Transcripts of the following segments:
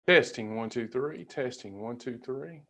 Testing 1 2 3. Testing 1 2 3.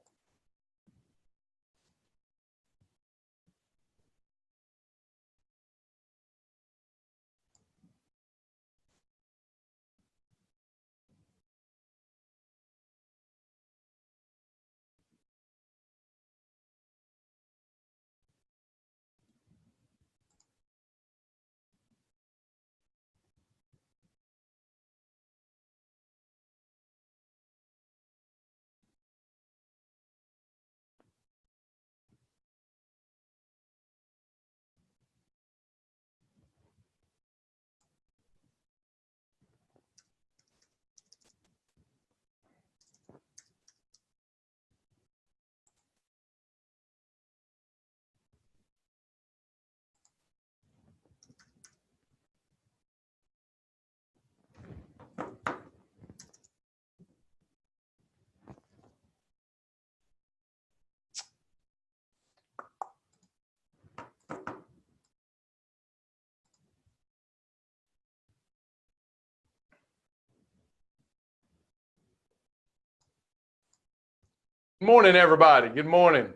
Good morning, everybody. Good morning.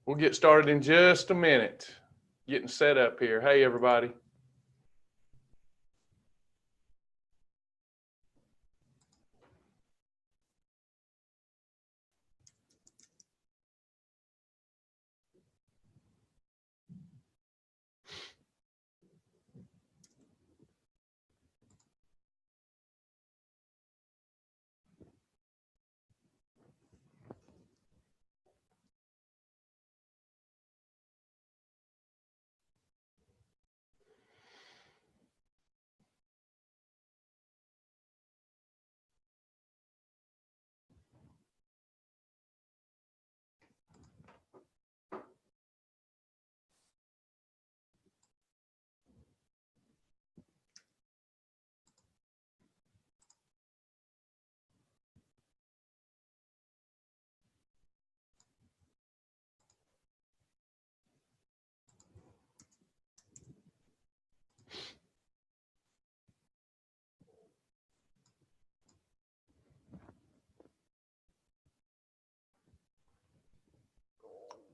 We'll get started in just a minute. Getting set up here. Hey, everybody.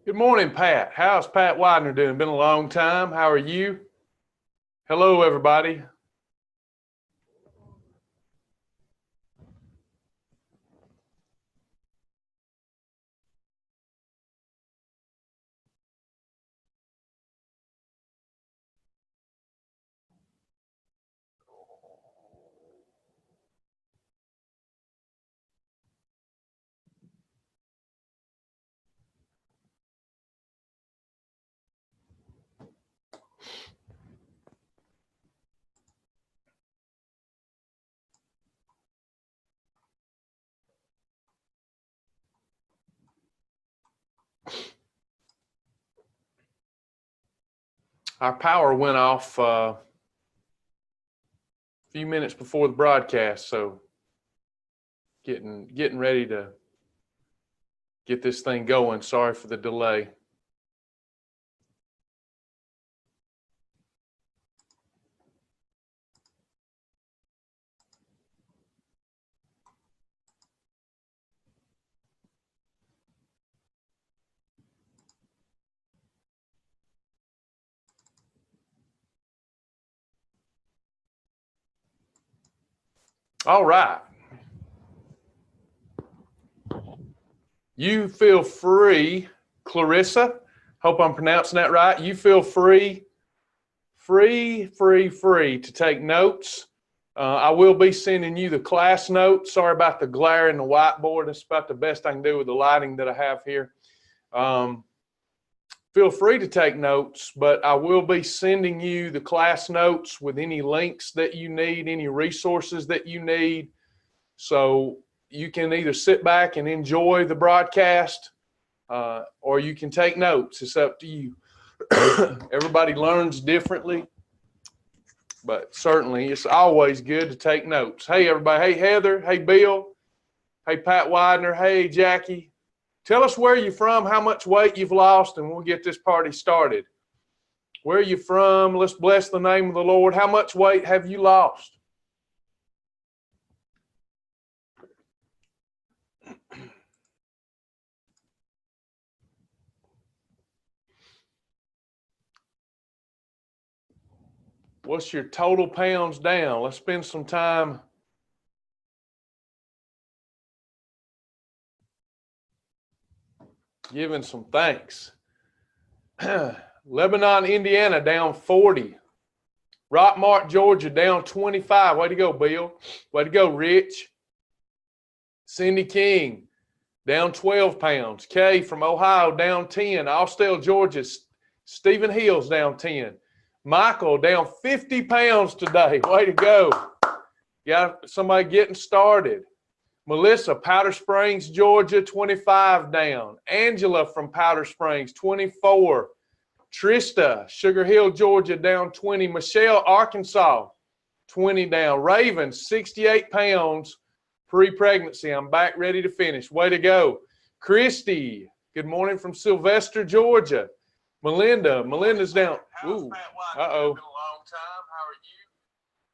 Good morning, Pat. How's Pat Widener doing? Been a long time. How are you? Hello, everybody. Our power went off a few minutes before the broadcast, so getting ready to get this thing going. Sorry for the delay. All right. You feel free, Clarissa, hope I'm pronouncing that right. You feel free to take notes. I will be sending you the class notes. Sorry about the glare in the whiteboard. That's about the best I can do with the lighting that I have here. Feel free to take notes, but I will be sending you the class notes with any links that you need, any resources that you need. So you can either sit back and enjoy the broadcast or you can take notes. It's up to you. Everybody learns differently, but certainly it's always good to take notes. Hey, everybody. Hey, Heather. Hey, Bill. Hey, Pat Widener. Hey, Jackie. Tell us where you're from, how much weight you've lost, and we'll get this party started. Where are you from? Let's bless the name of the Lord. How much weight have you lost? What's your total pounds down? Let's spend some time giving some thanks. Lebanon, Indiana, down 40. Rockmart, Georgia, down 25. Way to go, Bill. Way to go, Rich. Cindy King, down 12 pounds. Kay from Ohio, down 10. Austell, Georgia, Stephen Hills, down 10. Michael, down 50 pounds today. Way to go. Got somebody getting started. Melissa, Powder Springs, Georgia, 25 down. Angela from Powder Springs, 24. Trista, Sugar Hill, Georgia, down 20. Michelle, Arkansas, 20 down. Raven, 68 pounds pre-pregnancy. I'm back ready to finish. Way to go. Christy, good morning from Sylvester, Georgia. Melinda's down. Ooh, uh-oh.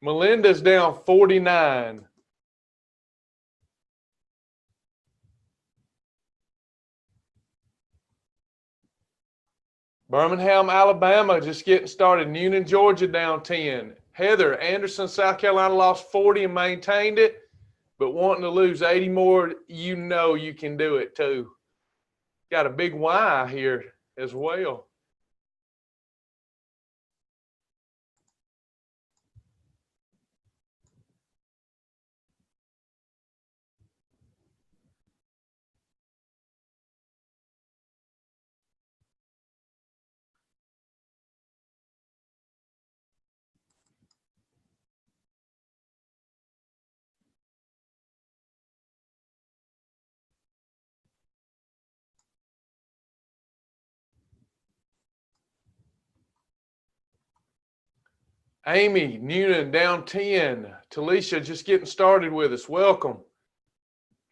Melinda's down 49. Birmingham, Alabama, just getting started. Newnan, Georgia, down 10. Heather, Anderson, South Carolina, lost 40 and maintained it, but wanting to lose 80 more, you know you can do it too. Got a big Y here as well. Amy, Newnan, down 10. Talisha, just getting started with us. Welcome.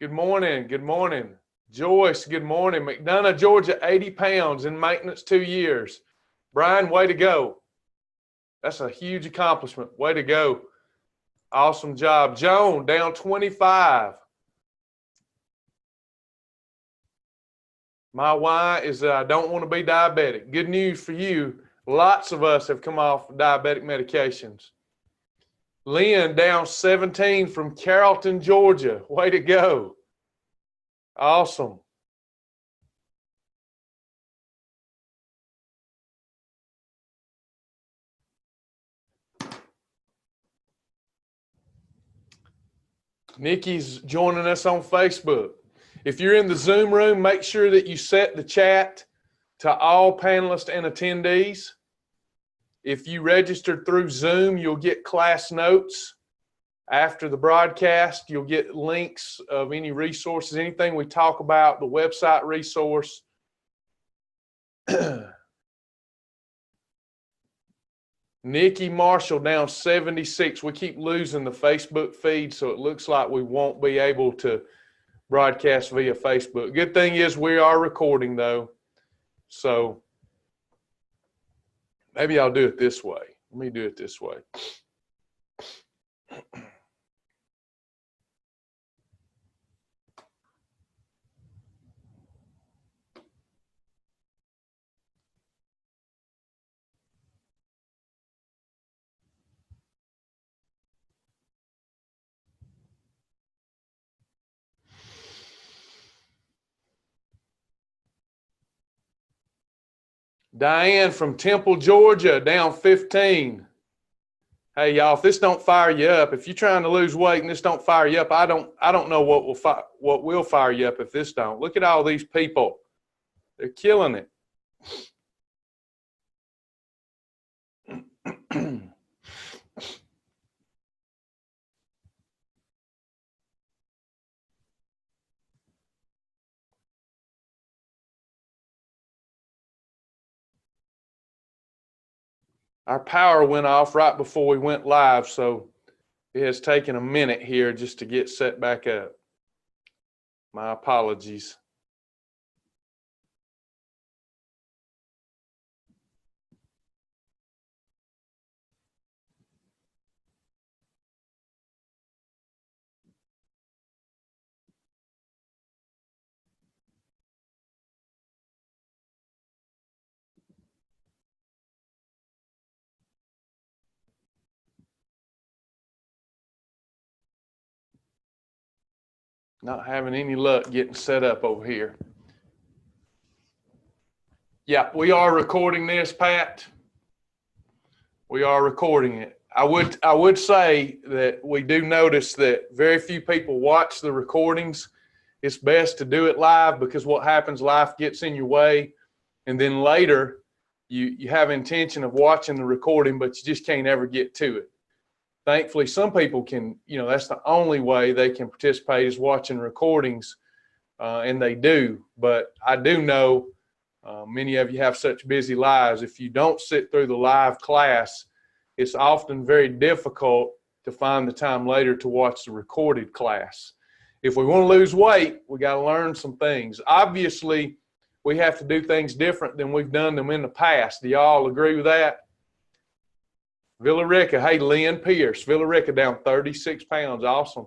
Good morning. Good morning. Joyce, good morning. McDonough, Georgia, 80 pounds in maintenance 2 years. Brian, way to go. That's a huge accomplishment. Way to go. Awesome job. Joan, down 25. My why is that I don't want to be diabetic. Good news for you. Lots of us have come off diabetic medications. Lynn, down 17 from Carrollton, Georgia. Way to go. Awesome. Nikki's joining us on Facebook. If you're in the Zoom room, make sure that you set the chat to all panelists and attendees. If you registered through Zoom, you'll get class notes. After the broadcast, you'll get links of any resources, anything we talk about, the website resource. Nikki Marshall down 76. We keep losing the Facebook feed, so it looks like we won't be able to broadcast via Facebook. Good thing is we are recording though. So maybe I'll do it this way. Let me do it this way. Diane from Temple, Georgia, down 15. Hey y'all, if this don't fire you up, if you're trying to lose weight and this don't fire you up, I don't know what will fire you up if this don't. Look at all these people. They're killing it. Our power went off right before we went live, so it has taken a minute here just to get set back up. My apologies. Not having any luck getting set up over here. Yeah, we are recording this, Pat. We are recording it. I would say that we do notice that very few people watch the recordings. It's best to do it live because what happens, life gets in your way. And then later you have intention of watching the recording, but you just can't ever get to it. Thankfully, some people can, that's the only way they can participate is watching recordings, and they do. But I do know many of you have such busy lives. If you don't sit through the live class, it's often very difficult to find the time later to watch the recorded class. If we want to lose weight, we got to learn some things. Obviously, we have to do things different than we've done them in the past. Do y'all agree with that? Villa Rica, hey, Lynn Pierce, Villa Rica down 36 pounds, awesome.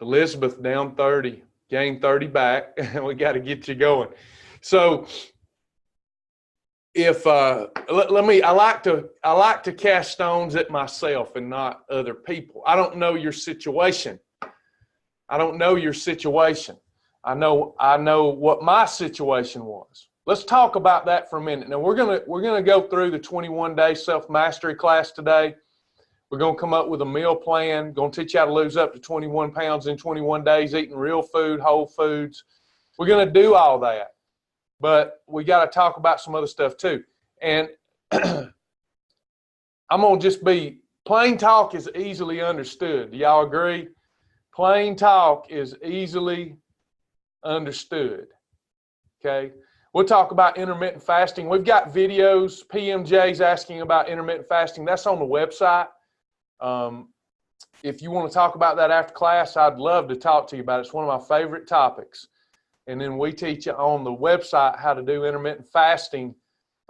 Elizabeth down 30, gained 30 back. We got to get you going. So if I like to cast stones at myself and not other people. I don't know your situation. I know what my situation was. Let's talk about that for a minute. Now we're gonna go through the 21-day self-mastery class today. We're gonna come up with a meal plan. Gonna teach you how to lose up to 21 pounds in 21 days, eating real food, whole foods. We're gonna do all that, but we got to talk about some other stuff too. And I'm gonna just be plain talk is easily understood. Do y'all agree? Plain talk is easily understood. Okay. We'll talk about intermittent fasting. We've got videos. PMJ's asking about intermittent fasting. That's on the website. If you want to talk about that after class, I'd love to talk to you about it. It's one of my favorite topics. And then we teach you on the website how to do intermittent fasting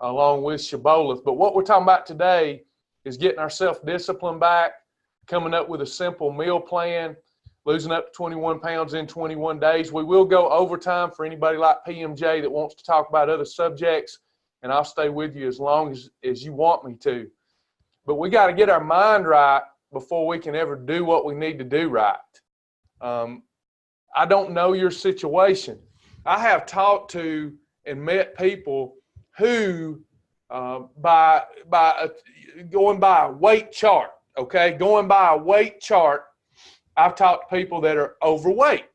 along with Shibboleth. But what we're talking about today is getting our self-discipline back, coming up with a simple meal plan, losing up to 21 pounds in 21 days. We will go overtime for anybody like PMJ that wants to talk about other subjects, and I'll stay with you as long as you want me to. But we got to get our mind right before we can ever do what we need to do right. I don't know your situation. I have talked to and met people who, by going by a weight chart, okay, going by a weight chart, I've talked to people that are overweight,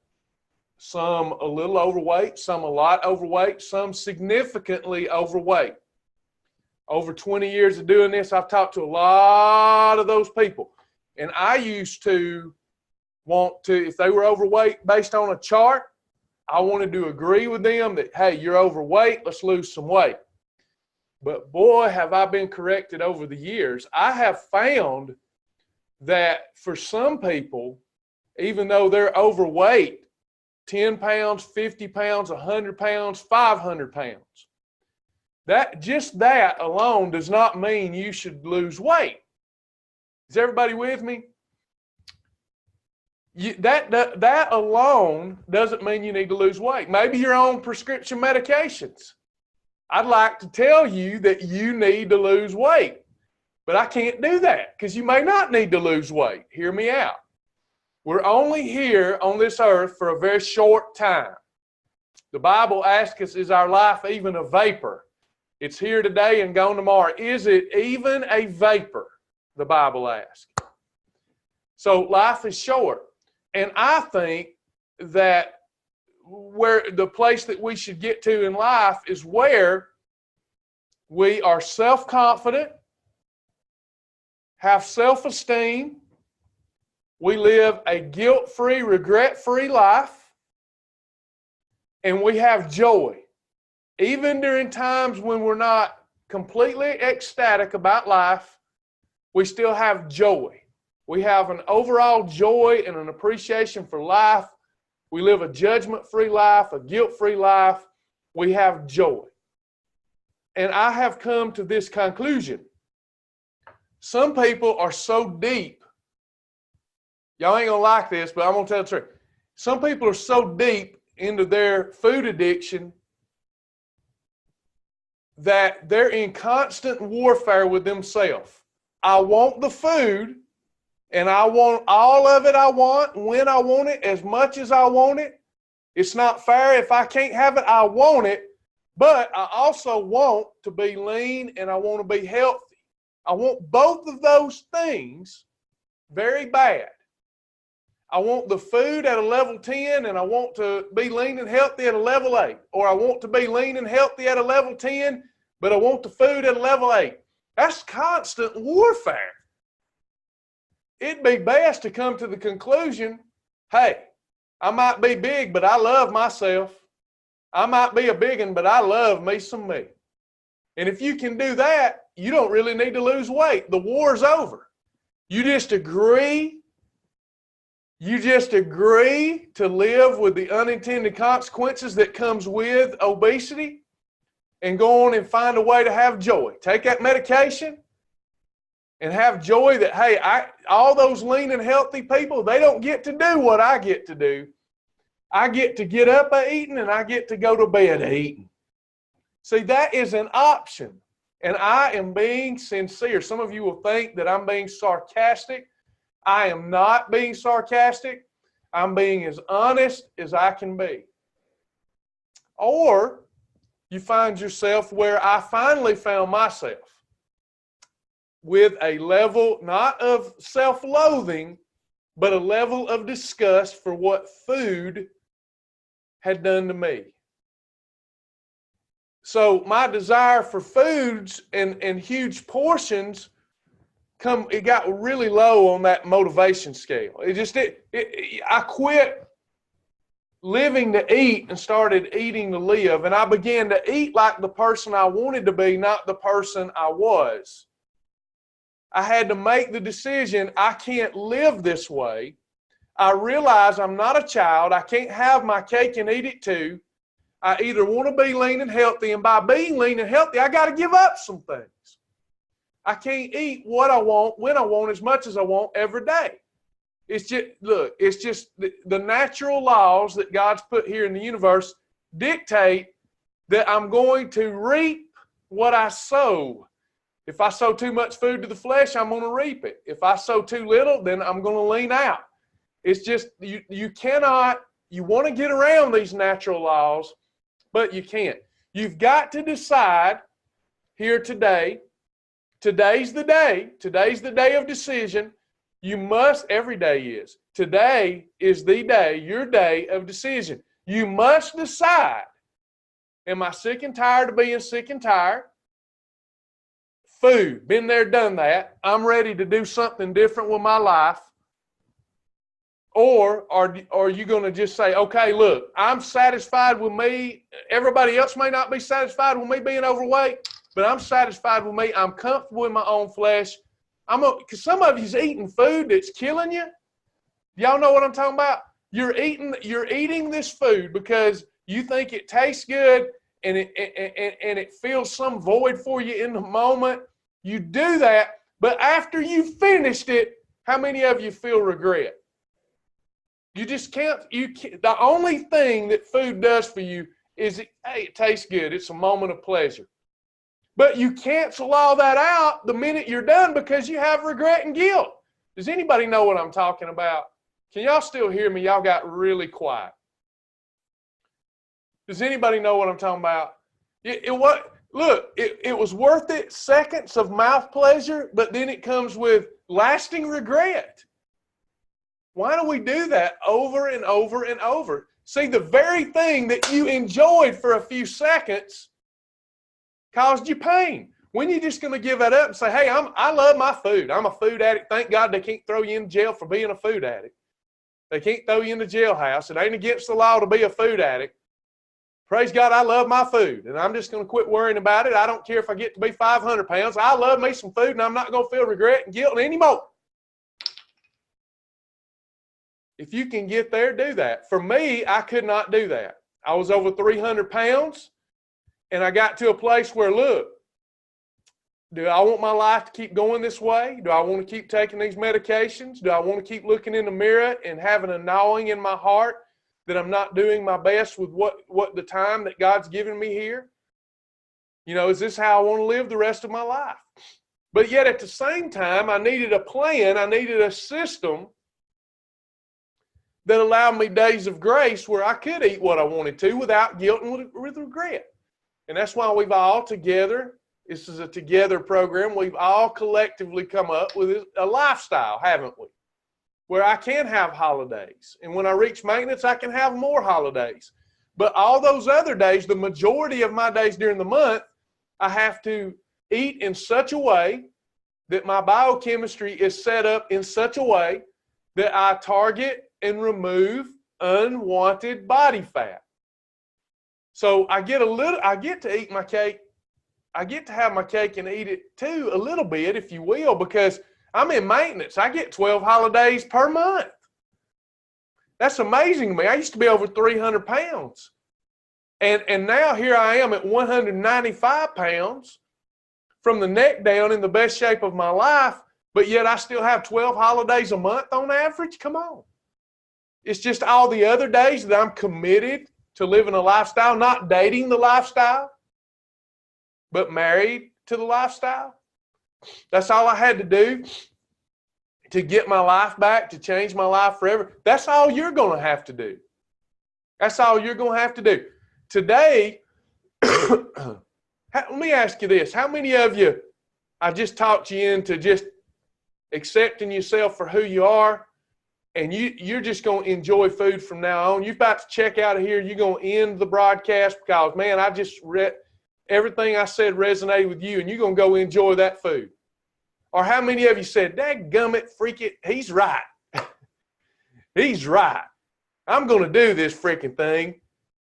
some a little overweight, some a lot overweight, some significantly overweight. Over 20 years of doing this, I've talked to a lot of those people. And I used to want to, if they were overweight based on a chart, I wanted to agree with them that, hey, you're overweight, let's lose some weight. But boy, have I been corrected over the years. I have found that for some people, even though they're overweight, 10 pounds, 50 pounds, 100 pounds, 500 pounds, that alone does not mean you should lose weight. Is everybody with me? That alone doesn't mean you need to lose weight. Maybe you're on prescription medications. I'd like to tell you that you need to lose weight, but I can't do that because you may not need to lose weight. Hear me out. We're only here on this earth for a very short time. The Bible asks us, is our life even a vapor? It's here today and gone tomorrow. Is it even a vapor? The Bible asks. So life is short. And I think that where the place that we should get to in life is where we are self-confident, have self-esteem, we live a guilt-free, regret-free life, and we have joy. Even during times when we're not completely ecstatic about life, we still have joy. We have an overall joy and an appreciation for life. We live a judgment-free life, a guilt-free life. We have joy. And I have come to this conclusion. Some people are so deep. Y'all ain't going to like this, but I'm going to tell the truth. Some people are so deep into their food addiction that they're in constant warfare with themselves. I want the food, and I want all of it I want, when I want it, as much as I want it. It's not fair. If I can't have it, I want it. But I also want to be lean and I want to be healthy. I want both of those things very bad. I want the food at a level 10 and I want to be lean and healthy at a level 8. Or I want to be lean and healthy at a level 10, but I want the food at a level 8. That's constant warfare. It'd be best to come to the conclusion, hey, I might be big, but I love myself. I might be a big one, but I love me some me. And if you can do that, you don't really need to lose weight. The war's over. You just agree to live with the unintended consequences that comes with obesity and go on and find a way to have joy. Take that medication and have joy that, hey, all those lean and healthy people, they don't get to do what I get to do. I get to get up eating and I get to go to bed eating. See, that is an option. And I am being sincere. Some of you will think that I'm being sarcastic. I am not being sarcastic. I'm being as honest as I can be. Or you find yourself where I finally found myself, with a level not of self-loathing, but a level of disgust for what food had done to me. So my desire for foods and huge portions, it got really low on that motivation scale. I quit living to eat and started eating to live, and I began to eat like the person I wanted to be, not the person I was. I had to make the decision, I can't live this way. I realize I'm not a child. I can't have my cake and eat it too. I either want to be lean and healthy, and by being lean and healthy, I got to give up some things. I can't eat what I want, when I want, as much as I want every day. It's just the natural laws that God's put here in the universe dictate that I'm going to reap what I sow. If I sow too much food to the flesh, I'm going to reap it. If I sow too little, then I'm going to lean out. It's just, you cannot, you want to get around these natural laws, but you can't. You've got to decide here today. Today's the day of decision. You must, every day is. Today is the day, your day of decision. You must decide, am I sick and tired of being sick and tired? Food, been there, done that. I'm ready to do something different with my life. Or are you going to just say, okay, look, I'm satisfied with me. Everybody else may not be satisfied with me being overweight, but I'm satisfied with me. I'm comfortable in my own flesh. Because some of you's eating food that's killing you. Y'all know what I'm talking about? You're eating this food because you think it tastes good and it fills some void for you in the moment. You do that, but after you finished it, how many of you feel regret? You just can't. The only thing that food does for you is, it tastes good. It's a moment of pleasure. But you cancel all that out the minute you're done because you have regret and guilt. Does anybody know what I'm talking about? Can y'all still hear me? Y'all got really quiet. Does anybody know what I'm talking about? It was worth it, seconds of mouth pleasure, but then it comes with lasting regret. Why do we do that over and over and over? See, the very thing that you enjoyed for a few seconds caused you pain. When you're just going to give that up and say, hey, I love my food. I'm a food addict. Thank God they can't throw you in jail for being a food addict. They can't throw you in the jailhouse. It ain't against the law to be a food addict. Praise God, I love my food, and I'm just going to quit worrying about it. I don't care if I get to be 500 pounds. I love me some food, and I'm not going to feel regret and guilt anymore. If you can get there, do that. For me, I could not do that. I was over 300 pounds, and I got to a place where, look, do I want my life to keep going this way? Do I want to keep taking these medications? Do I want to keep looking in the mirror and having a gnawing in my heart that I'm not doing my best with what the time that God's given me here? You know, is this how I want to live the rest of my life? But yet at the same time, I needed a plan. I needed a system that allowed me days of grace where I could eat what I wanted to without guilt and with regret. And that's why we've all together, this is a together program, we've all collectively come up with a lifestyle, haven't we? Where I can have holidays. And when I reach maintenance, I can have more holidays. But all those other days, the majority of my days during the month, I have to eat in such a way that my biochemistry is set up in such a way that I target and remove unwanted body fat. So I get to eat my cake. I get to have my cake and eat it too a little bit, if you will, because I'm in maintenance. I get 12 holidays per month. That's amazing to me. I used to be over 300 pounds. And now here I am at 195 pounds from the neck down in the best shape of my life, but yet I still have 12 holidays a month on average. Come on. It's just all the other days that I'm committed to living a lifestyle, not dating the lifestyle, but married to the lifestyle. That's all I had to do to get my life back, to change my life forever. That's all you're going to have to do. That's all you're going to have to do. Today, let me ask you this. How many of you, I just talked you into just accepting yourself for who you are, and you're just going to enjoy food from now on? You're about to check out of here. You're going to end the broadcast because, man, I just read everything I said resonated with you, and you're going to go enjoy that food. Or how many of you said, dadgummit, freak it, he's right. He's right. I'm going to do this freaking thing.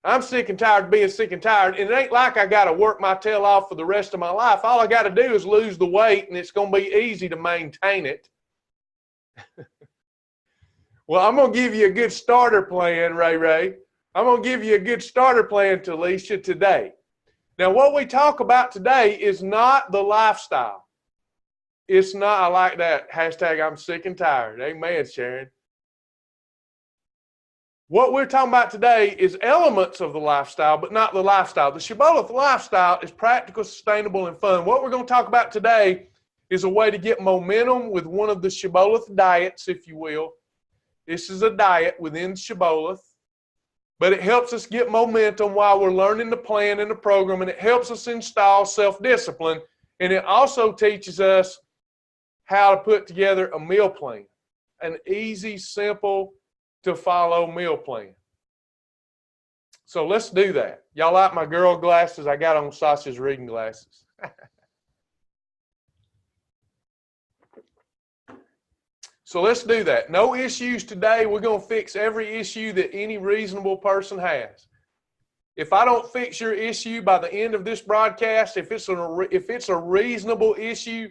I'm sick and tired of being sick and tired, and it ain't like I got to work my tail off for the rest of my life. All I got to do is lose the weight, and it's going to be easy to maintain it. Well, I'm going to give you a good starter plan, Ray. I'm going to give you a good starter plan, Talisha, today. Now, what we talk about today is not the lifestyle. It's not, I like that, hashtag I'm sick and tired. Amen, Sharon. What we're talking about today is elements of the lifestyle, but not the lifestyle. The Shibboleth lifestyle is practical, sustainable, and fun. What we're going to talk about today is a way to get momentum with one of the Shibboleth diets, if you will. This is a diet within Shibboleth, but it helps us get momentum while we're learning the plan and the program, and it helps us install self-discipline, and it also teaches us how to put together a meal plan, an easy, simple to follow meal plan. So let's do that. Y'all like my girl glasses? I got on Sasha's reading glasses. So let's do that. No issues today. We're going to fix every issue that any reasonable person has. If I don't fix your issue by the end of this broadcast, if it's a reasonable issue,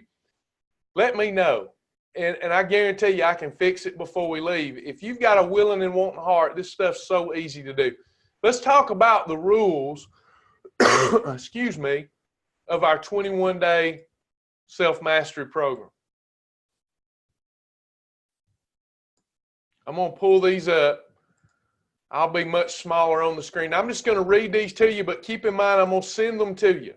let me know. And I guarantee you I can fix it before we leave. If you've got a willing and wanting heart, this stuff's so easy to do. Let's talk about the rules, excuse me, of our 21-day self-mastery program. I'm going to pull these up. I'll be much smaller on the screen. I'm just going to read these to you, but keep in mind I'm going to send them to you.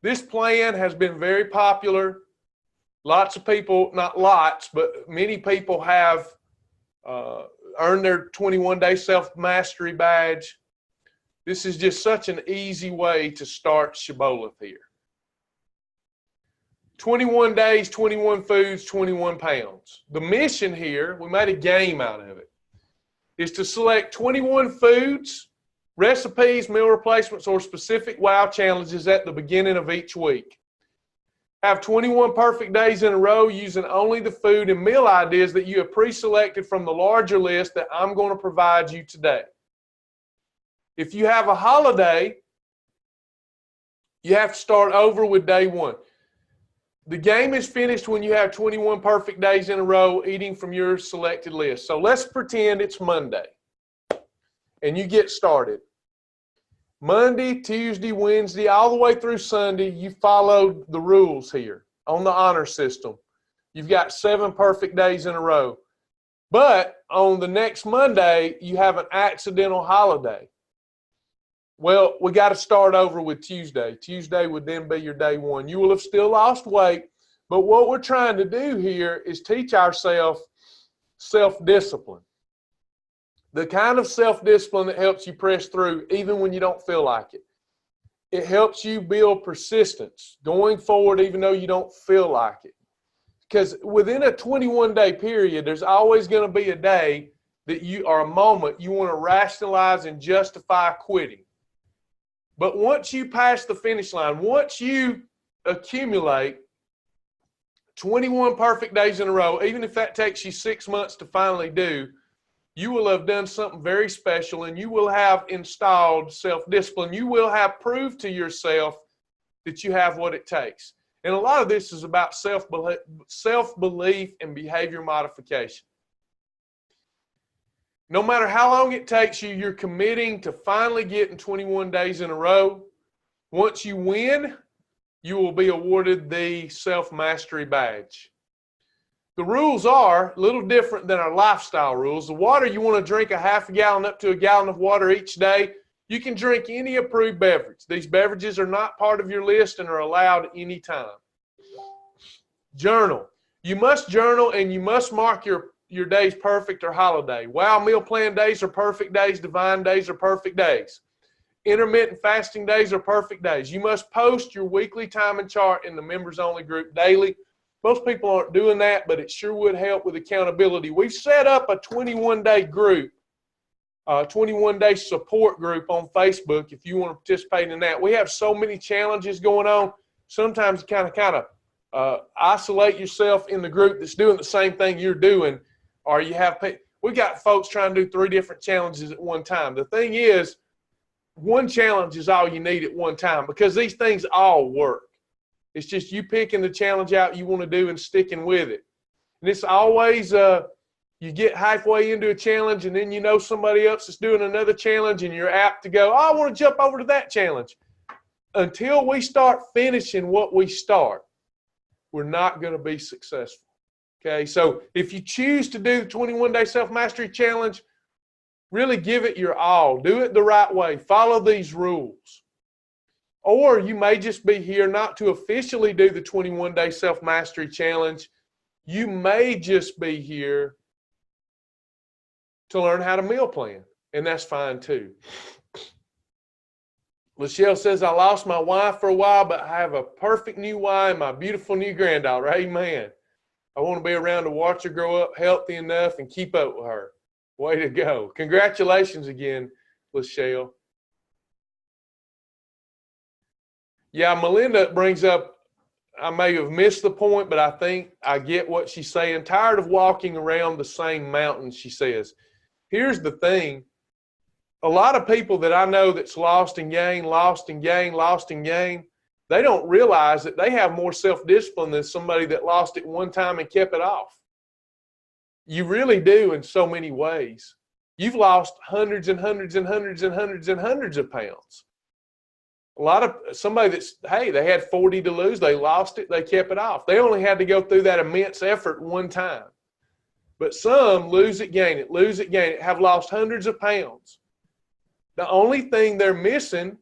This plan has been very popular. Lots of people, not lots, but many people have earned their 21-day self-mastery badge. This is just such an easy way to start Shibboleth here. 21 days, 21 foods, 21 pounds. The mission here, we made a game out of it, is to select 21 foods, recipes, meal replacements, or specific wow challenges at the beginning of each week. Have 21 perfect days in a row using only the food and meal ideas that you have pre-selected from the larger list that I'm going to provide you today. If you have a holiday, you have to start over with day one. The game is finished when you have 21 perfect days in a row eating from your selected list. So let's pretend it's Monday and you get started. Monday, Tuesday, Wednesday, all the way through Sunday, you followed the rules here on the honor system. You've got 7 perfect days in a row. But on the next Monday, you have an accidental holiday. Well, we got to start over with Tuesday. Tuesday would then be your day one. You will have still lost weight, but what we're trying to do here is teach ourselves self-discipline. The kind of self-discipline that helps you press through even when you don't feel like it. It helps you build persistence going forward even though you don't feel like it. Because within a 21-day period, there's always going to be a day that a moment you want to rationalize and justify quitting. But once you pass the finish line, once you accumulate 21 perfect days in a row, even if that takes you 6 months to finally do, you will have done something very special, and you will have installed self-discipline. You will have proved to yourself that you have what it takes. And a lot of this is about self-belief and behavior modification. No matter how long it takes you, you're committing to finally getting 21 days in a row. Once you win, you will be awarded the self-mastery badge. The rules are a little different than our lifestyle rules. The water, you want to drink a half a gallon up to a gallon of water each day. You can drink any approved beverage. These beverages are not part of your list and are allowed anytime. Journal. You must journal and you must mark your days perfect or holiday. Wow meal plan days are perfect days. Divine days are perfect days. Intermittent fasting days are perfect days. You must post your weekly time and chart in the members only group daily. Most people aren't doing that, but it sure would help with accountability. We've set up a 21-day group, 21-day support group on Facebook if you want to participate in that. We have so many challenges going on. Sometimes you kind of isolate yourself in the group that's doing the same thing you're doing, or we got folks trying to do 3 different challenges at one time. The thing is, one challenge is all you need at one time because these things all work. It's just you picking the challenge out you want to do and sticking with it. And it's always, you get halfway into a challenge and then you know somebody else is doing another challenge and you're apt to go, oh, I want to jump over to that challenge. Until we start finishing what we start, we're not going to be successful. Okay, so if you choose to do the 21-day self-mastery challenge, really give it your all. Do it the right way. Follow these rules. Or you may just be here not to officially do the 21-day self-mastery challenge. You may just be here to learn how to meal plan, and that's fine too. Lachelle says, I lost my wife for a while, but I have a perfect new wife and my beautiful new granddaughter. Amen. I want to be around to watch her grow up healthy enough and keep up with her. Way to go. Congratulations again, Lachelle. Yeah, Melinda brings up, I may have missed the point, but I think I get what she's saying. Tired of walking around the same mountain, she says. Here's the thing. A lot of people that I know that's lost and gained, they don't realize that they have more self-discipline than somebody that lost it one time and kept it off. You really do in so many ways. You've lost hundreds and hundreds and hundreds and hundreds and hundreds of pounds. Somebody that's, hey, they had 40 to lose, they lost it, they kept it off. They only had to go through that immense effort one time. But some lose it, gain it, have lost hundreds of pounds. The only thing they're missing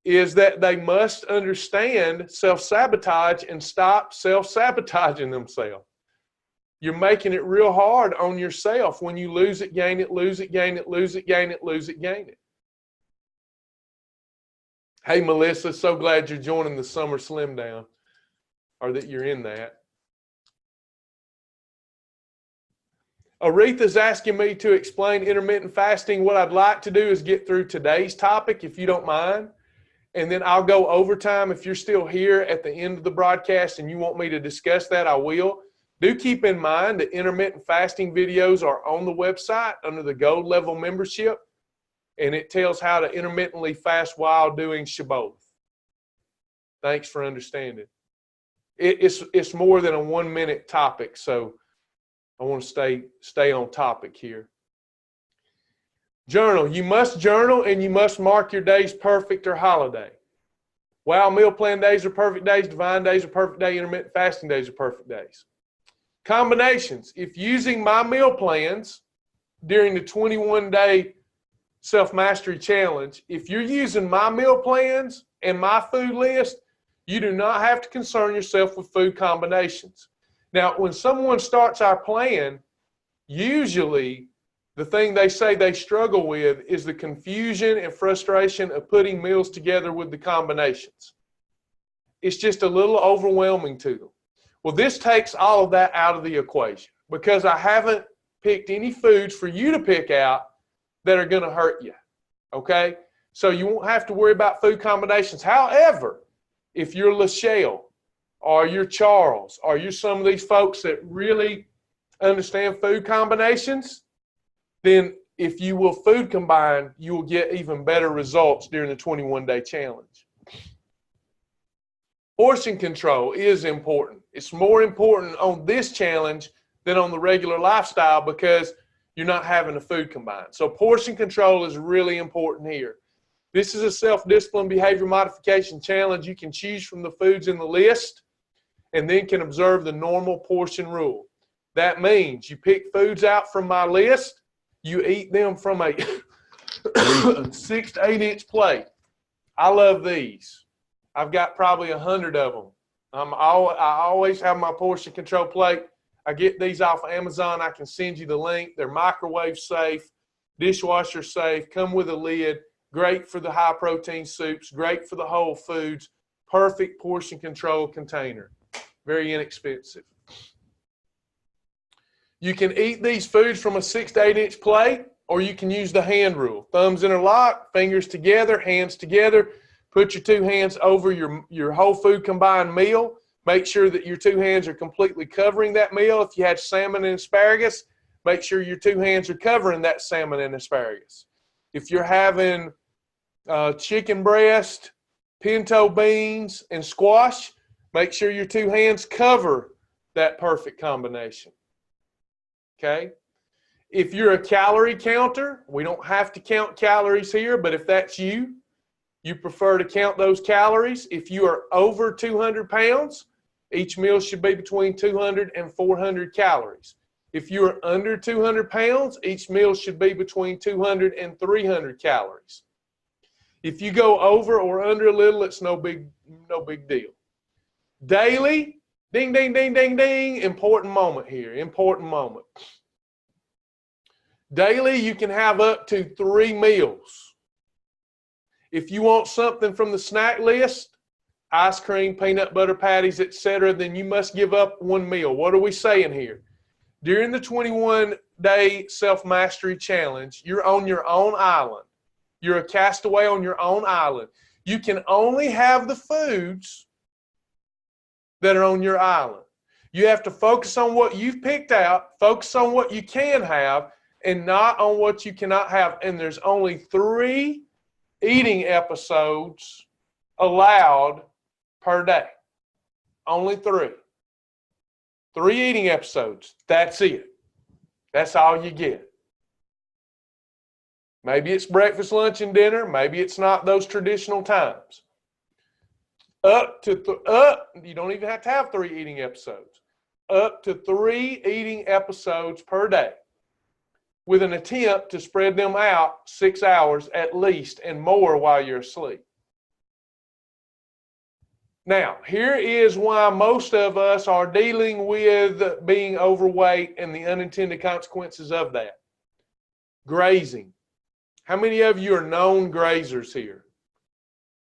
is that they must understand self-sabotage and stop self-sabotaging themselves. You're making it real hard on yourself when you lose it, gain it, lose it, gain it, lose it, gain it, lose it, gain it. Hey, Melissa, so glad you're joining the Summer Slim Down, or that you're in that. Aretha's asking me to explain intermittent fasting. What I'd like to do is get through today's topic, if you don't mind, and then I'll go overtime. If you're still here at the end of the broadcast and you want me to discuss that, I will. Do keep in mind that intermittent fasting videos are on the website under the gold level membership, and it tells how to intermittently fast while doing Shabbat. Thanks for understanding. It's more than a 1-minute topic, so I want to stay on topic here. Journal. You must journal and you must mark your days perfect or holiday. Wow meal plan days are perfect days. Divine days are perfect days. Intermittent fasting days are perfect days. Combinations. If using my meal plans during the 21-day Self-Mastery Challenge, if you're using my meal plans and my food list, you do not have to concern yourself with food combinations. Now, when someone starts our plan, usually the thing they say they struggle with is the confusion and frustration of putting meals together with the combinations. It's just a little overwhelming to them. Well, this takes all of that out of the equation because I haven't picked any foods for you to pick out that are going to hurt you, okay? So you won't have to worry about food combinations. However, if you're Lachelle or you're Charles or you're some of these folks that really understand food combinations, then if you will food combine, you will get even better results during the 21-day challenge. Portion control is important. It's more important on this challenge than on the regular lifestyle because you're not having a food combine. So portion control is really important here. This is a self-discipline behavior modification challenge. You can choose from the foods in the list and then can observe the normal portion rule. That means you pick foods out from my list, you eat them from a 6 to 8 inch plate. I love these. I've got probably 100 of them. I always have my portion control plate. I get these off of Amazon. I can send you the link. They're microwave safe, dishwasher safe, come with a lid, great for the high protein soups, great for the whole foods, perfect portion control container, very inexpensive. You can eat these foods from a 6 to 8 inch plate, or you can use the hand rule. Thumbs interlock, fingers together, hands together. Put your 2 hands over your whole food combined meal. Make sure that your 2 hands are completely covering that meal. If you had salmon and asparagus, make sure your 2 hands are covering that salmon and asparagus. If you're having chicken breast, pinto beans, and squash, make sure your 2 hands cover that perfect combination. Okay? If you're a calorie counter, we don't have to count calories here, but if that's you, you prefer to count those calories. If you are over 200 pounds, each meal should be between 200 and 400 calories. If you are under 200 pounds, each meal should be between 200 and 300 calories. If you go over or under a little, it's no big deal. Daily, ding, ding, ding, ding, ding, important moment here, important moment. Daily, you can have up to 3 meals. If you want something from the snack list, ice cream, peanut butter patties, etc., then you must give up 1 meal. What are we saying here? During the 21-day self-mastery challenge, you're on your own island. You're a castaway on your own island. You can only have the foods that are on your island. You have to focus on what you've picked out, focus on what you can have, and not on what you cannot have. And there's only 3 eating episodes allowed per day. Only 3. 3 eating episodes. That's it. That's all you get. Maybe it's breakfast, lunch, and dinner. Maybe it's not those traditional times. You don't even have to have 3 eating episodes. Up to 3 eating episodes per day, with an attempt to spread them out 6 hours at least and more while you're asleep. Now, here is why most of us are dealing with being overweight and the unintended consequences of that. Grazing. How many of you are known grazers here?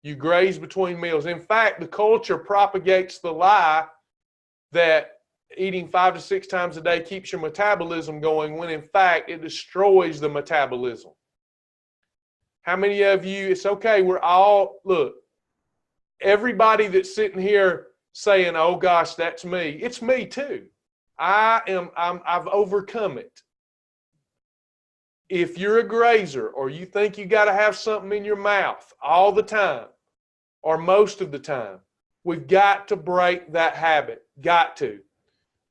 You graze between meals. In fact, the culture propagates the lie that eating 5 to 6 times a day keeps your metabolism going, when in fact it destroys the metabolism. How many of you, it's okay, we're all, look, everybody that's sitting here saying, oh gosh, that's me, it's me too. I've overcome it. If you're a grazer or you think you got to have something in your mouth all the time or most of the time, we've got to break that habit, got to.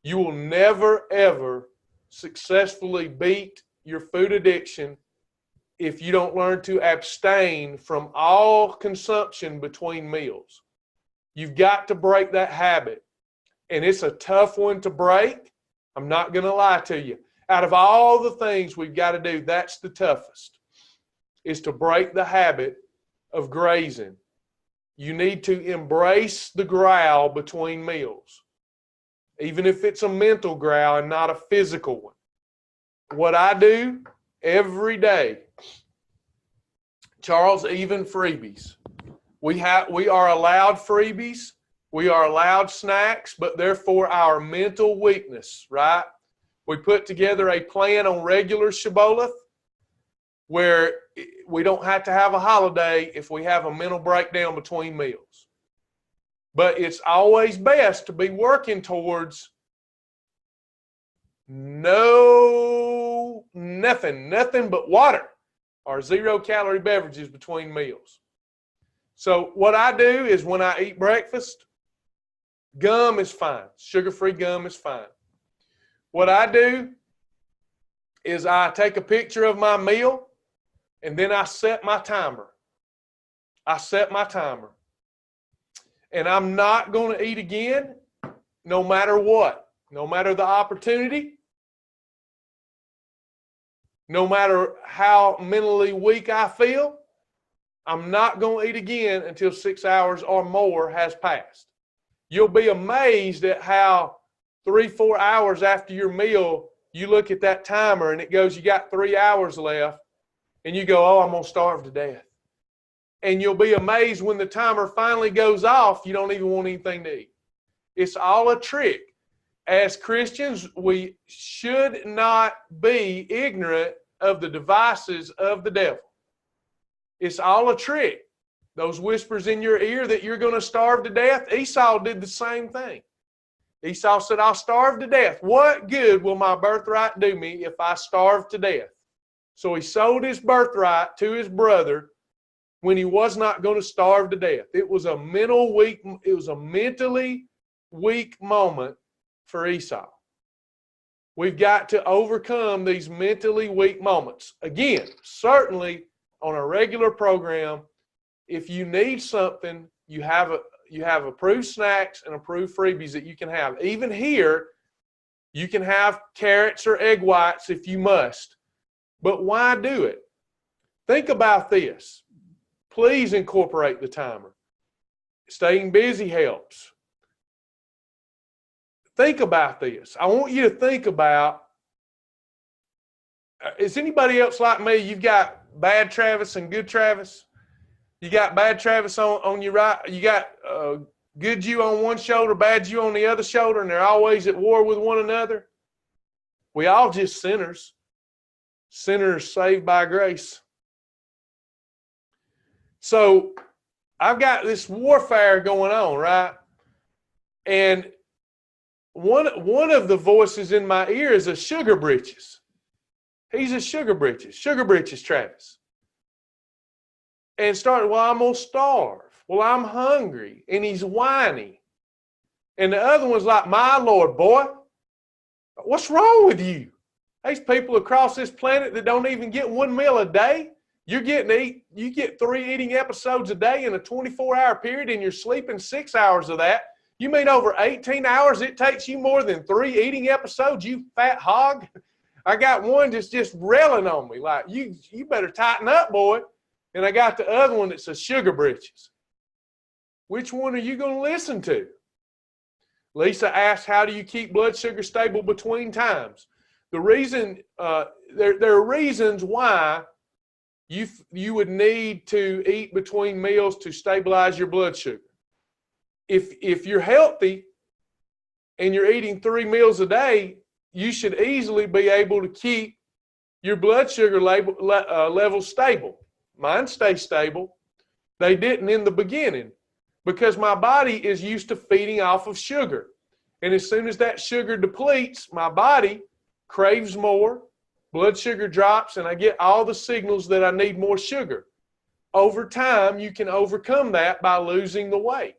You will never, ever successfully beat your food addiction if you don't learn to abstain from all consumption between meals. You've got to break that habit. And it's a tough one to break. I'm not going to lie to you. Out of all the things we've got to do, that's the toughest. is to break the habit of grazing. You need to embrace the growl between meals, even if it's a mental growl and not a physical one. What I do every day, Charles, even freebies. We are allowed freebies. We are allowed snacks, but they're for our mental weakness, right? We put together a plan on regular Shibboleth where we don't have to have a holiday if we have a mental breakdown between meals. But it's always best to be working towards nothing but water or 0-calorie beverages between meals. So what I do is when I eat breakfast, gum is fine. Sugar-free gum is fine. What I do is I take a picture of my meal and then I set my timer. And I'm not going to eat again no matter what. No matter the opportunity. No matter how mentally weak I feel. I'm not going to eat again until 6 hours or more has passed. You'll be amazed at how 3-4 hours after your meal, you look at that timer and it goes, you got 3 hours left. And you go, oh, I'm going to starve to death. And you'll be amazed when the timer finally goes off, you don't even want anything to eat. It's all a trick. As Christians, we should not be ignorant of the devices of the devil. It's all a trick. Those whispers in your ear that you're going to starve to death, Esau did the same thing. Esau said, I'll starve to death. What good will my birthright do me if I starve to death? So he sold his birthright to his brother when he was not going to starve to death. It was a mentally weak moment for Esau. We've got to overcome these mentally weak moments. Again, certainly on a regular program, if you need something, you have approved snacks and approved freebies that you can have. Even here, you can have carrots or egg whites if you must. But why do it? Think about this. Please incorporate the timer. Staying busy helps. Think about this. I want you to think about, is anybody else like me? You've got bad Travis and good Travis. You got bad Travis on your right. You got good you on one shoulder, bad you on the other shoulder, and they're always at war with one another. We all just sinners. Sinners saved by grace. So I've got this warfare going on, right? And one of the voices in my ear is a sugar britches. He's a sugar britches Travis. And started, well, I'm going to starve. Well, I'm hungry. And he's whiny. And the other one's like, my Lord, boy, what's wrong with you? There's people across this planet that don't even get one meal a day. You get 3 eating episodes a day in a 24-hour period, and you're sleeping 6 hours of that. You mean over 18 hours it takes you more than 3 eating episodes, you fat hog? I got one just railing on me like, you better tighten up, boy. And I got the other one that's a sugar britches. Which one are you going to listen to? Lisa asked, how do you keep blood sugar stable between times? The reason, there are reasons why you would need to eat between meals to stabilize your blood sugar. If you're healthy and you're eating 3 meals a day, you should easily be able to keep your blood sugar level stable. Mine stays stable. They didn't in the beginning because my body is used to feeding off of sugar. And as soon as that sugar depletes, my body craves more, blood sugar drops, and I get all the signals that I need more sugar. Over time, you can overcome that by losing the weight.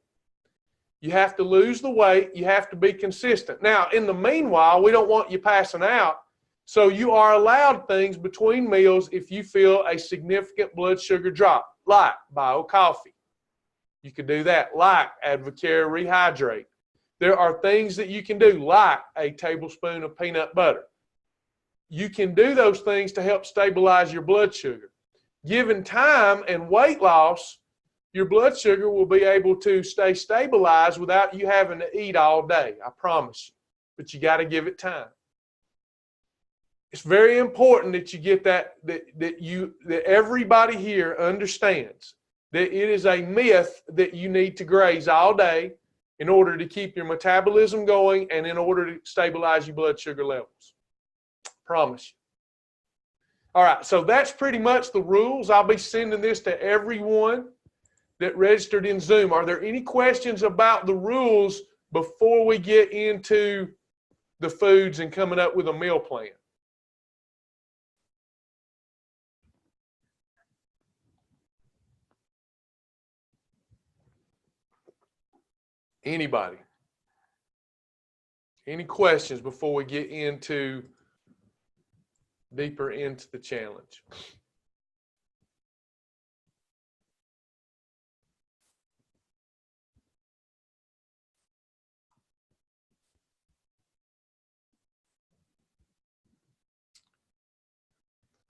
You have to lose the weight. You have to be consistent. Now, in the meanwhile, we don't want you passing out. So you are allowed things between meals if you feel a significant blood sugar drop, like BioCoffee. You can do that, like Advocare Rehydrate. There are things that you can do, like a tablespoon of peanut butter. You can do those things to help stabilize your blood sugar. given time and weight loss, your blood sugar will be able to stay stabilized without you having to eat all day. I promise you. But you got to give it time. It's very important that you get that everybody here understands that it is a myth that you need to graze all day in order to keep your metabolism going and in order to stabilize your blood sugar levels. Promise you. All right, so that's pretty much the rules. I'll be sending this to everyone that registered in Zoom. Are there any questions about the rules before we get into the foods and coming up with a meal plan? Anybody? Any questions before we get deeper into the challenge?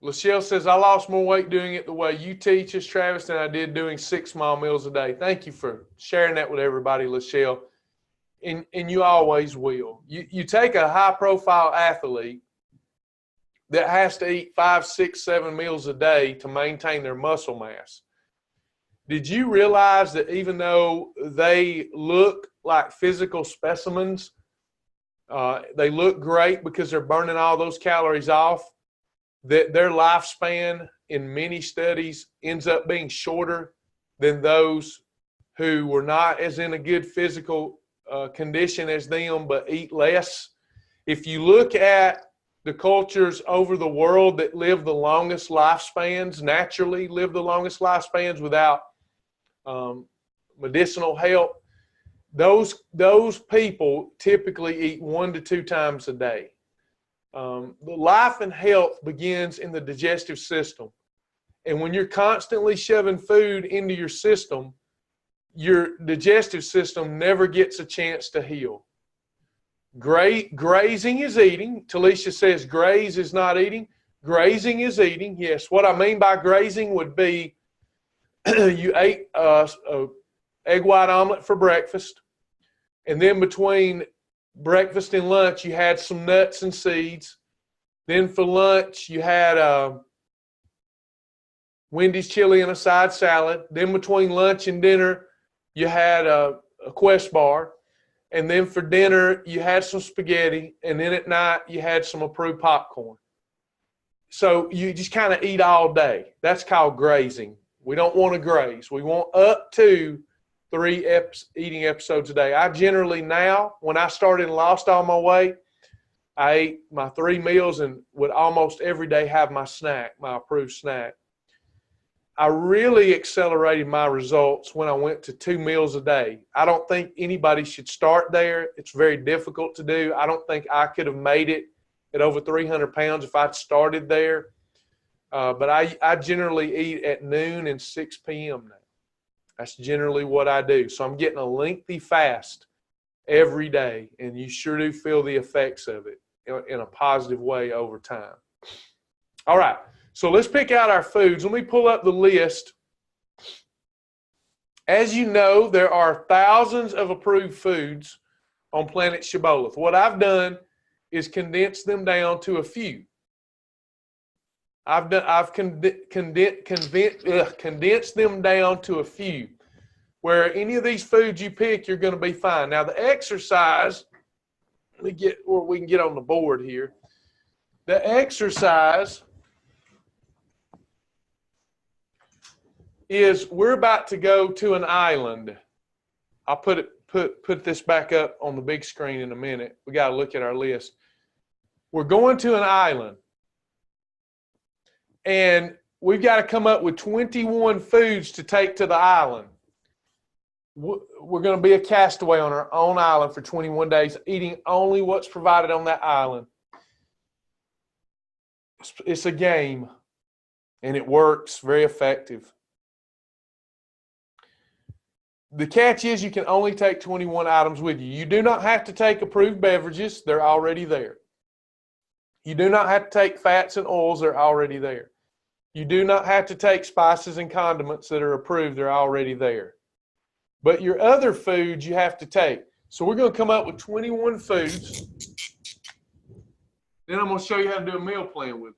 Lachelle says, I lost more weight doing it the way you teach us, Travis, than I did doing 6 small meals a day. Thank you for sharing that with everybody, Lachelle. And you always will. You take a high-profile athlete that has to eat 5, 6, 7 meals a day to maintain their muscle mass. Did you realize that even though they look like physical specimens, they look great because they're burning all those calories off, that their lifespan in many studies ends up being shorter than those who were not as in a good physical condition as them but eat less? If you look at the cultures over the world that live the longest lifespans, naturally live the longest lifespans without medicinal help, those people typically eat 1 to 2 times a day. The life and health begins in the digestive system. And when you're constantly shoving food into your system, your digestive system never gets a chance to heal. Grazing is eating. Talisha says graze is not eating. Grazing is eating. Yes, what I mean by grazing would be you ate a egg white omelet for breakfast, and then between breakfast and lunch, you had some nuts and seeds. Then for lunch, you had Wendy's chili and a side salad. Then between lunch and dinner, you had a Quest bar. And then for dinner, you had some spaghetti. And then at night, you had some approved popcorn. So you just kind of eat all day. That's called grazing. We don't want to graze. We want up to 3 eating episodes a day. I generally now, when I started and lost all my weight, I ate my 3 meals and would almost every day have my snack, my approved snack. I really accelerated my results when I went to 2 meals a day. I don't think anybody should start there. It's very difficult to do. I don't think I could have made it at over 300 pounds if I'd started there. But I generally eat at noon and 6 p.m. now. That's generally what I do. So I'm getting a lengthy fast every day, and you sure do feel the effects of it in a positive way over time. All right, so let's pick out our foods. Let me pull up the list. As you know, there are thousands of approved foods on Planet Shibboleth. What I've done is condense them down to a few. I've condensed them down to a few. Where any of these foods you pick, you're going to be fine. Now the exercise, let me get where we can get on the board here. The exercise is we're about to go to an island. I'll put this back up on the big screen in a minute. We got to look at our list. We're going to an island. And we've got to come up with 21 foods to take to the island. We're going to be a castaway on our own island for 21 days, eating only what's provided on that island. It's a game, and it works, very effective. The catch is you can only take 21 items with you. You do not have to take approved beverages. They're already there. You do not have to take fats and oils. They're already there. You do not have to take spices and condiments that are approved. They're already there. But your other foods you have to take. So we're going to come up with 21 foods. Then I'm going to show you how to do a meal plan with it.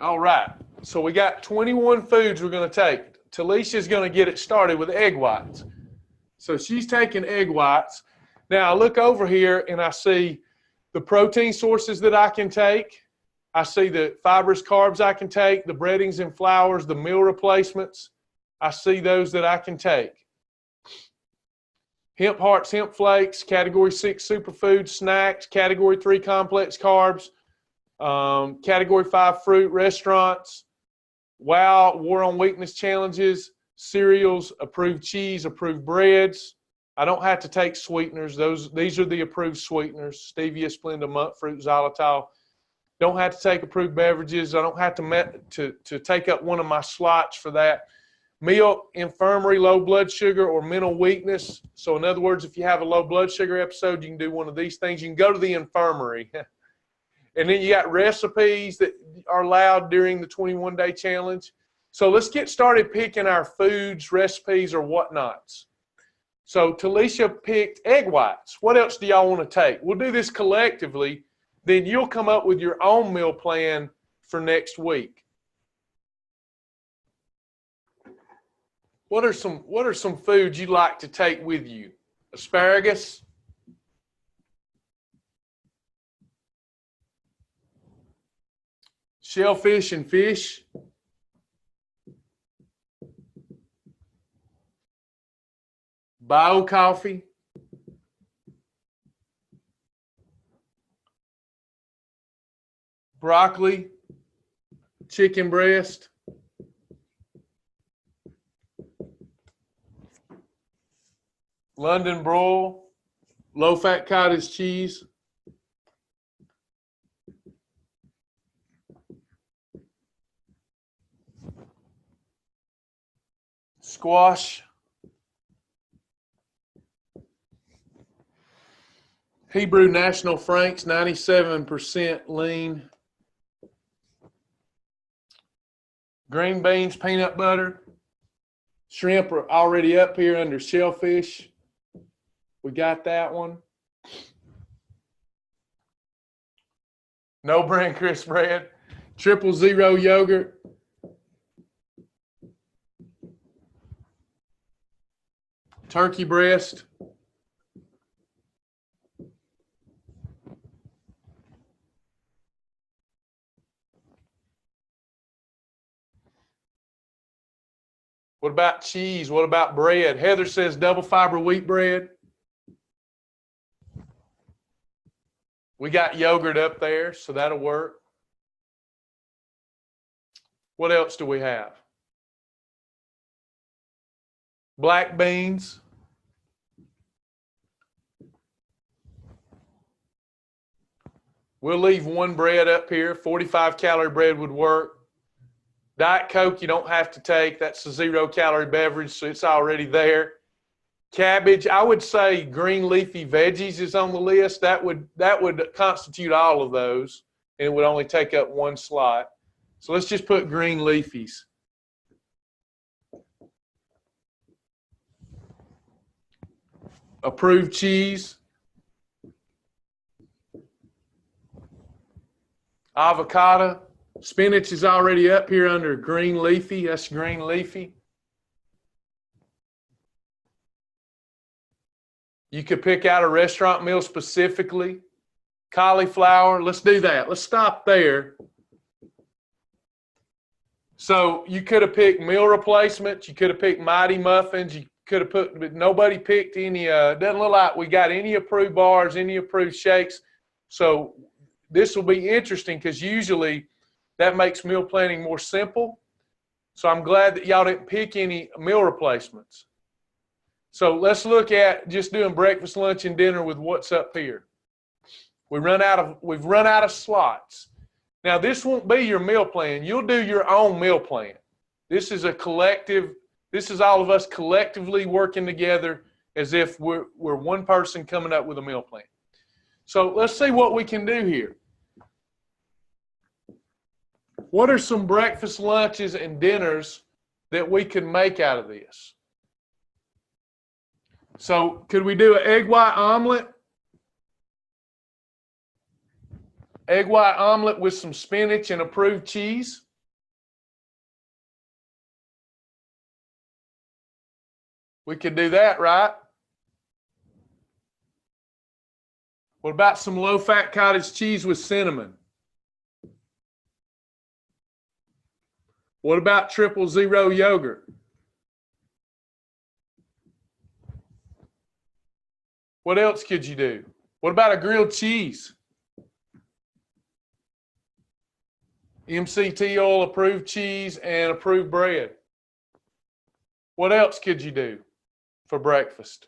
All right, so we got 21 foods we're going to take. Talicia's going to get it started with egg whites. So she's taking egg whites. Now I look over here and I see the protein sources that I can take. I see the fibrous carbs I can take, the breadings and flours, the meal replacements. I see those that I can take. Hemp hearts, hemp flakes, category 6 superfoods, snacks, category 3 complex carbs, category 5 fruit, restaurants, WOW, War on Weakness challenges, cereals, approved cheese, approved breads. I don't have to take sweeteners. These are the approved sweeteners: stevia, Splenda, monk fruit, xylitol. Don't have to take approved beverages. I don't have to take up one of my slots for that. Milk, infirmary, low blood sugar, or mental weakness. So in other words, if you have a low blood sugar episode, you can do one of these things. You can go to the infirmary. And then you got recipes that are allowed during the 21-day challenge. So let's get started picking our foods, recipes, or whatnots. So Talicia picked egg whites. What else do y'all want to take? We'll do this collectively. Then you'll come up with your own meal plan for next week. What are some foods you'd like to take with you? Asparagus? Shellfish and fish? Bio coffee? Broccoli? Chicken breast? London broil? Low-fat cottage cheese? Squash? Hebrew National Franks, 97% lean. Green beans, peanut butter. Shrimp are already up here under shellfish. We got that one. No brand crisp bread. 000 yogurt. Turkey breast. What about cheese? What about bread? Heather says double fiber wheat bread. We got yogurt up there, so that'll work. What else do we have? Black beans. We'll leave one bread up here. 45-calorie bread would work. Diet Coke you don't have to take. That's a 0-calorie beverage, so it's already there. Cabbage, I would say green leafy veggies is on the list. That would constitute all of those, and it would only take up one slot. So let's just put green leafies. Approved cheese. Avocado. Spinach is already up here under green leafy. That's green leafy. You could pick out a restaurant meal specifically. Cauliflower. Let's do that. Let's stop there. So you could have picked meal replacements. You could have picked Mighty Muffins. You could have put, but nobody picked any. Doesn't look like we got any approved bars, any approved shakes. So this will be interesting because usually that makes meal planning more simple. So I'm glad that y'all didn't pick any meal replacements. So let's look at just doing breakfast, lunch, and dinner with what's up here. We've run out of slots. Now, this won't be your meal plan. You'll do your own meal plan. This is a collective. This is all of us collectively working together as if we're one person coming up with a meal plan. So let's see what we can do here. What are some breakfast, lunches, and dinners that we could make out of this? So could we do an egg white omelet? Egg white omelet with some spinach and approved cheese? We could do that, right? What about some low-fat cottage cheese with cinnamon? What about 000 yogurt? What else could you do? What about a grilled cheese? MCT oil approved cheese and approved bread. What else could you do for breakfast?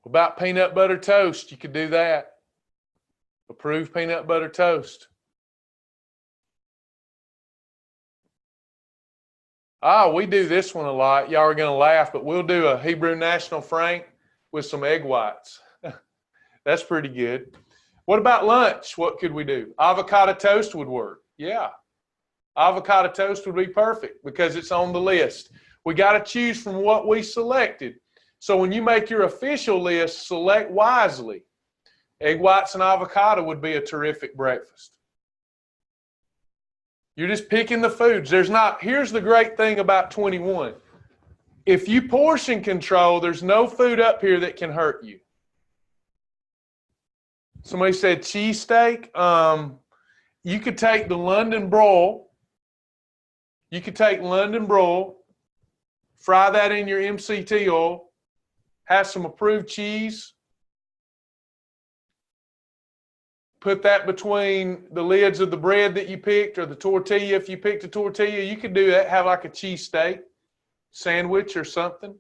What about peanut butter toast? You could do that. Approved peanut butter toast. We do this one a lot. Y'all are going to laugh, but we'll do a Hebrew National Frank with some egg whites. That's pretty good. What about lunch? What could we do? Avocado toast would work. Yeah. Avocado toast would be perfect because it's on the list. We got to choose from what we selected. So when you make your official list, select wisely. Egg whites and avocado would be a terrific breakfast. You're just picking the foods. Here's the great thing about 21. If you portion control, there's no food up here that can hurt you. Somebody said cheesesteak. You could take the London broil. You could take London broil, fry that in your MCT oil, have some approved cheese, put that between the lids of the bread that you picked or the tortilla. If you picked a tortilla, you could do that, have like a cheesesteak sandwich or something.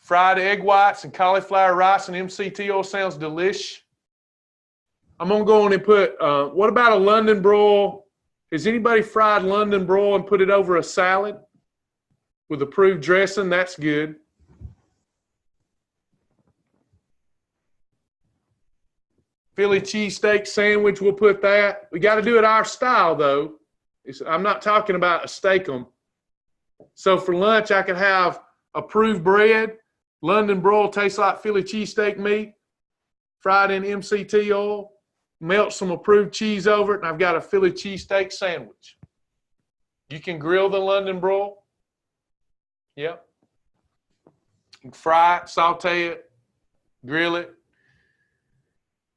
Fried egg whites and cauliflower rice and MCT oil sounds delish. I'm going to go on and put, what about a London broil? Has anybody fried London broil and put it over a salad with approved dressing? That's good. Philly cheesesteak sandwich, we'll put that. We got to do it our style, though. I'm not talking about a steak-em. So for lunch, I could have approved bread. London broil tastes like Philly cheesesteak meat, fried in MCT oil. Melt some approved cheese over it, and I've got a Philly cheesesteak sandwich. You can grill the London broil. Yep. You can fry it, saute it, grill it.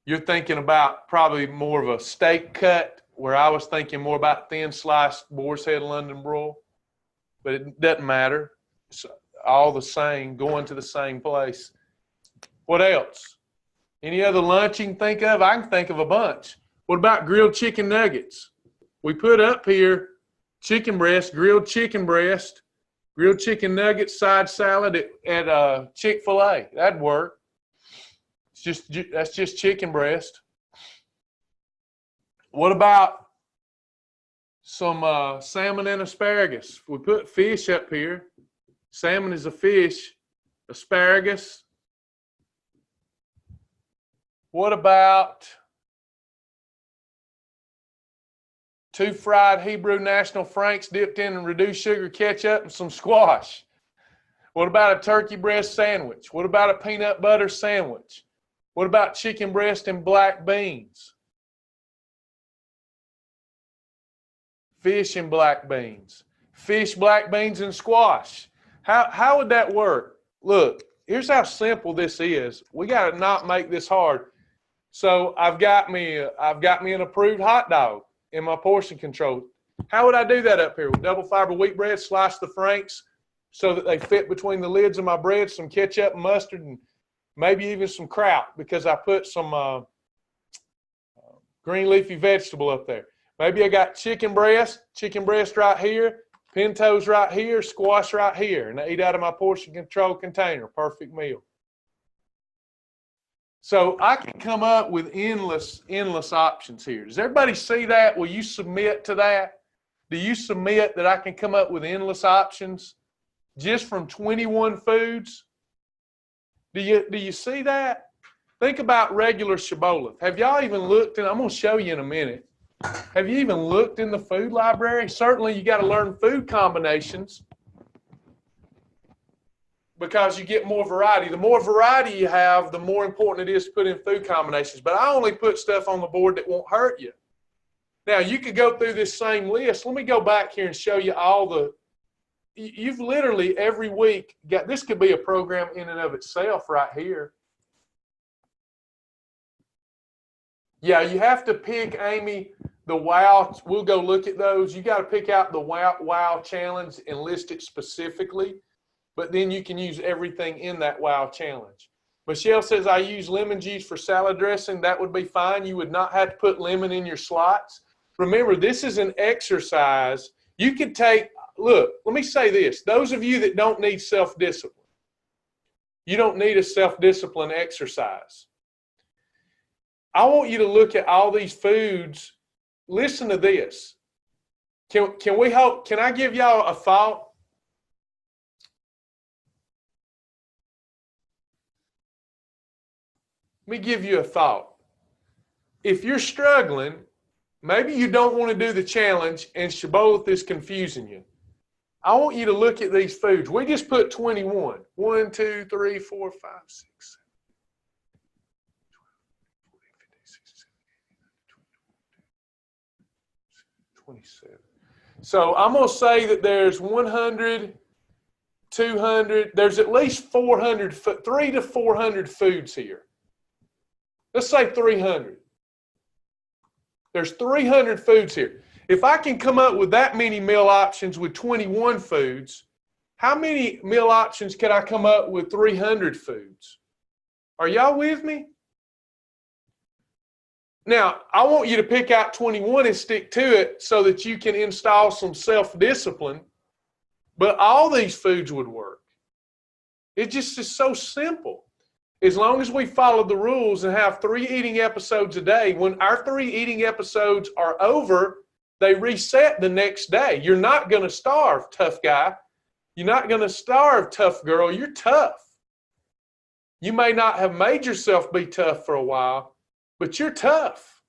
You're thinking about probably more of a steak cut, where I was thinking more about thin sliced boar's head London broil. But it doesn't matter. It's all the same, going to the same place. What else? Any other lunch you can think of? I can think of a bunch. What about grilled chicken nuggets? We put up here chicken breast, grilled chicken nuggets, side salad at Chick-fil-A. That'd work. That's just chicken breast. What about some salmon and asparagus? We put fish up here. Salmon is a fish. Asparagus. What about 2 fried Hebrew National Franks dipped in reduced sugar ketchup and some squash? What about a turkey breast sandwich? What about a peanut butter sandwich? What about chicken breast and black beans? Fish and black beans. Fish, black beans, and squash. How would that work? Look, here's how simple this is. We got to not make this hard. So I've got me an approved hot dog in my portion control. How would I do that up here? With double fiber wheat bread, slice the Franks so that they fit between the lids of my bread, some ketchup and mustard, and maybe even some kraut because I put some green leafy vegetable up there. Maybe I got chicken breast right here, Pintos right here, squash right here, and I eat out of my portion control container. Perfect meal. So I can come up with endless options here. Does everybody see that? Will you submit to that? Do you submit that I can come up with endless options just from 21 foods? Do you see that? Think about regular shibboleth. Have y'all even looked, and I'm going to show you in a minute. Have you even looked in the food library? Certainly you got to learn food combinations because you get more variety. The more variety you have, the more important it is to put in food combinations. But I only put stuff on the board that won't hurt you. Now, you could go through this same list. Let me go back here and show you all the, you've literally every week got, this could be a program in and of itself right here. Yeah, you have to pick, Amy, the WOW. We'll go look at those. You got to pick out the WOW challenge and list it specifically, but then you can use everything in that WOW challenge. Michelle says, I use lemon juice for salad dressing. That would be fine. You would not have to put lemon in your slots. Remember, this is an exercise. You can take, look, let me say this. Those of you that don't need self-discipline, you don't need a self-discipline exercise. I want you to look at all these foods. Listen to this. Can I give y'all a thought? Let me give you a thought. If you're struggling, maybe you don't want to do the challenge and shibboleth is confusing you. I want you to look at these foods. We just put 21. 1, 2, 3, 4, 5, 6, 7. 27. So I'm going to say that there's 100, 200, there's at least 400, 300 to 400 foods here. Let's say 300. There's 300 foods here. If I can come up with that many meal options with 21 foods, how many meal options can I come up with 300 foods? Are y'all with me? Now, I want you to pick out 21 and stick to it so that you can install some self-discipline, but all these foods would work. It just is so simple. As long as we follow the rules and have 3 eating episodes a day, when our 3 eating episodes are over, they reset the next day. You're not going to starve, tough guy. You're not going to starve, tough girl. You're tough. You may not have made yourself be tough for a while, but you're tough.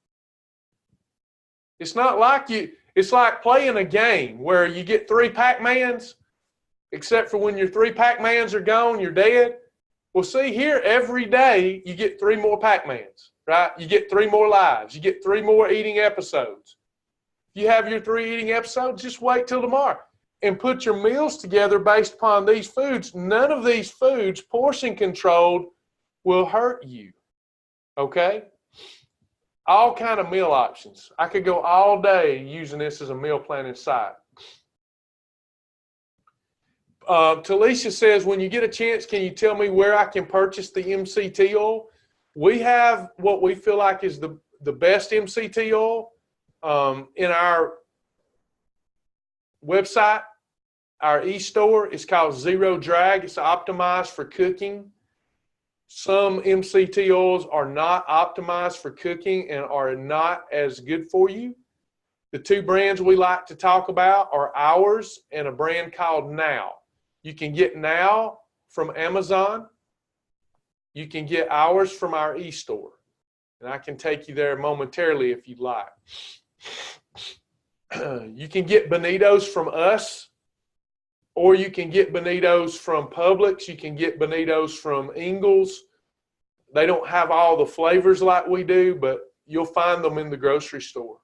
It's not like it's like playing a game where you get 3 Pac-Mans, except for when your 3 Pac-Mans are gone, you're dead. Well, see here, every day you get 3 more Pac-Mans, right? You get 3 more lives. You get 3 more eating episodes. If you have your 3 eating episodes, just wait till tomorrow and put your meals together based upon these foods. None of these foods, portion controlled, will hurt you, okay? All kind of meal options. I could go all day using this as a meal planning site. Talisha says, when you get a chance, can you tell me where I can purchase the MCT oil? We have what we feel like is the best MCT oil in our website, our e-store. It's called Zero Drag. It's optimized for cooking. Some MCT oils are not optimized for cooking and are not as good for you. The 2 brands we like to talk about are ours and a brand called Now. You can get Now from Amazon. You can get ours from our e-store. And I can take you there momentarily if you'd like. You can get Bonitos from us, or you can get Bonitos from Publix. You can get Bonitos from Ingles. They don't have all the flavors like we do, but you'll find them in the grocery store.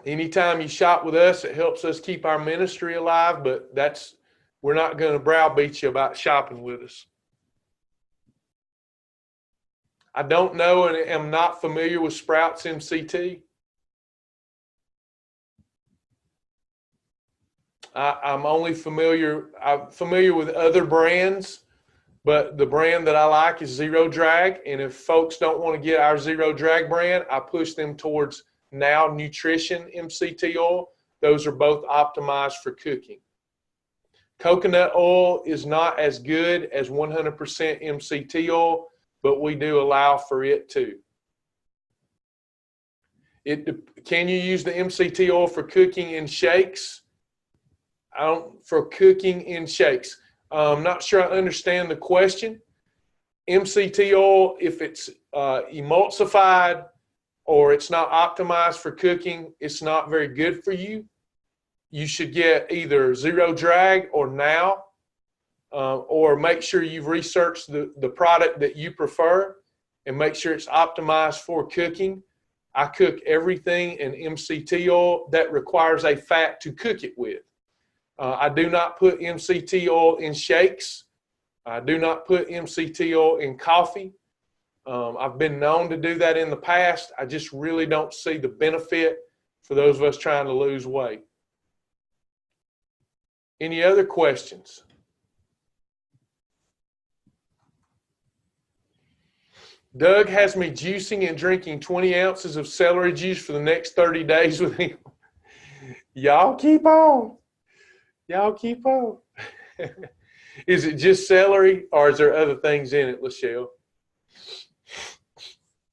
Anytime you shop with us, it helps us keep our ministry alive, but we're not going to browbeat you about shopping with us. I don't know and am not familiar with Sprouts MCT. I'm familiar with other brands But the brand that I like is Zero Drag. And if folks don't want to get our Zero Drag brand, I push them towards Now Nutrition MCT oil. Those are both optimized for cooking. Coconut oil is not as good as 100% MCT oil, but we do allow for it too. Can you use the MCT oil for cooking in shakes? For cooking in shakes. I'm not sure I understand the question. MCT oil, if it's emulsified or it's not optimized for cooking, it's not very good for you. You should get either Zero Drag or Now, or make sure you've researched the product that you prefer and make sure it's optimized for cooking. I cook everything in MCT oil that requires a fat to cook it with. I do not put MCT oil in shakes. I do not put MCT oil in coffee. I've been known to do that in the past. I just really don't see the benefit for those of us trying to lose weight. Any other questions? Doug has me juicing and drinking 20 ounces of celery juice for the next 30 days with him. Y'all keep on. Y'all keep on. Is it just celery or is there other things in it, Lachelle?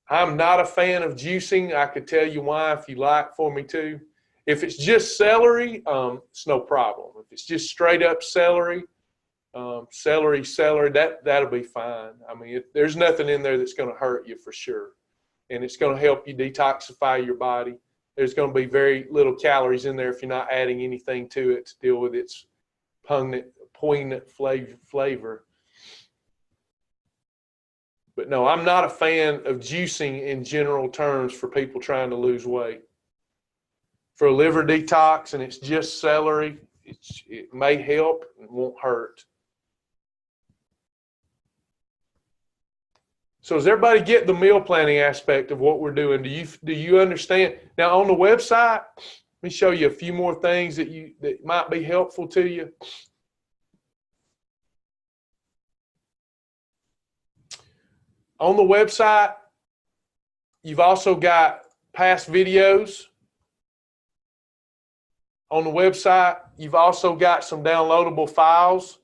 I'm not a fan of juicing. I could tell you why if you like for me to. If it's just celery, it's no problem. If it's just straight up celery, celery, that'll be fine. I mean, there's nothing in there that's going to hurt you for sure. And it's going to help you detoxify your body. There's going to be very little calories in there if you're not adding anything to it to deal with its poignant flavor. But no, I'm not a fan of juicing in general terms for people trying to lose weight. For a liver detox and it's just celery, it may help and won't hurt. So does everybody get the meal planning aspect of what we're doing? Do you understand? Now on the website, let me show you a few more things that might be helpful to you. On the website, you've also got past videos. On the website, you've also got some downloadable files.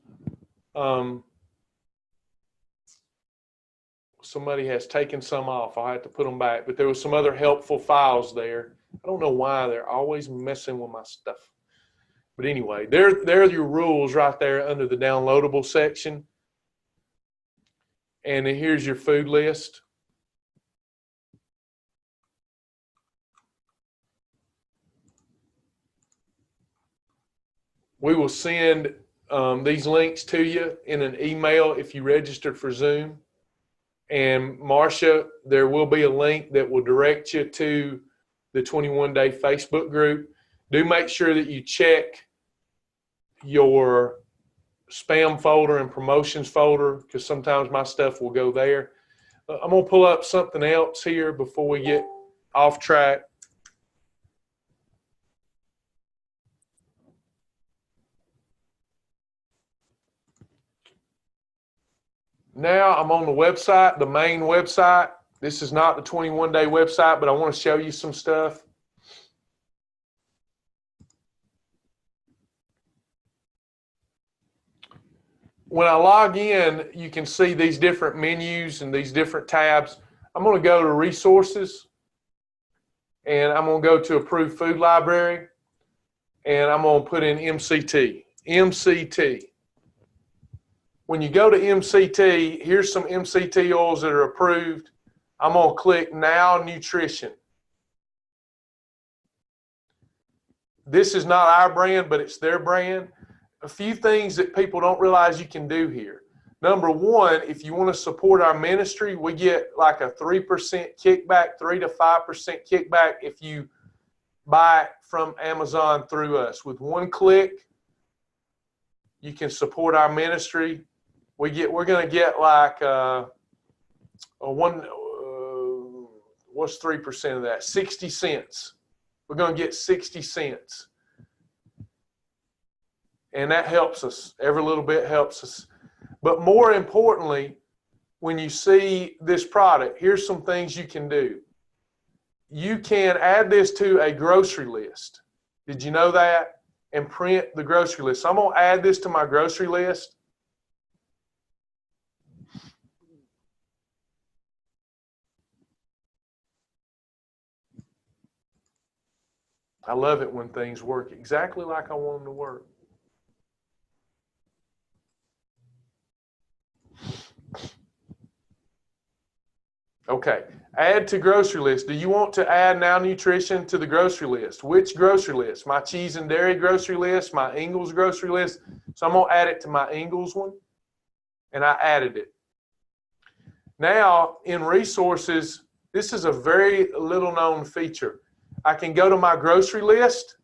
Somebody has taken some off. I'll have to put them back. But there was some other helpful files there. I don't know why they're always messing with my stuff. But anyway, there are your rules right there under the downloadable section. And then here's your food list. We will send these links to you in an email if you registered for Zoom. And Marcia, there will be a link that will direct you to the 21-day Facebook group. Do make sure that you check your spam folder and promotions folder because sometimes my stuff will go there. I'm going to pull up something else here before we get off track. Now I'm on the website, the main website. This is not the 21-day website, but I want to show you some stuff. When I log in, you can see these different menus and these different tabs. I'm going to go to resources and I'm going to go to approved food library and I'm going to put in MCT. MCT. When you go to MCT, here's some MCT oils that are approved. I'm going to click Now Nutrition. This is not our brand, but it's their brand. A few things that people don't realize you can do here. Number one, if you want to support our ministry, we get like a 3% kickback, 3 to 5% kickback if you buy it from Amazon through us. With one click, you can support our ministry. We're going to get like what's 3% of that? 60 cents. We're going to get 60 cents. And that helps us. Every little bit helps us. But more importantly, when you see this product, here's some things you can do. You can add this to a grocery list. Did you know that? And print the grocery list. So I'm going to add this to my grocery list. I love it when things work exactly like I want them to work. Okay, add to grocery list. Do you want to add Now Nutrition to the grocery list? Which grocery list? My cheese and dairy grocery list, my Ingles grocery list. So I'm going to add it to my Ingles one, and I added it. Now, in resources, this is a very little known feature. I can go to my grocery list,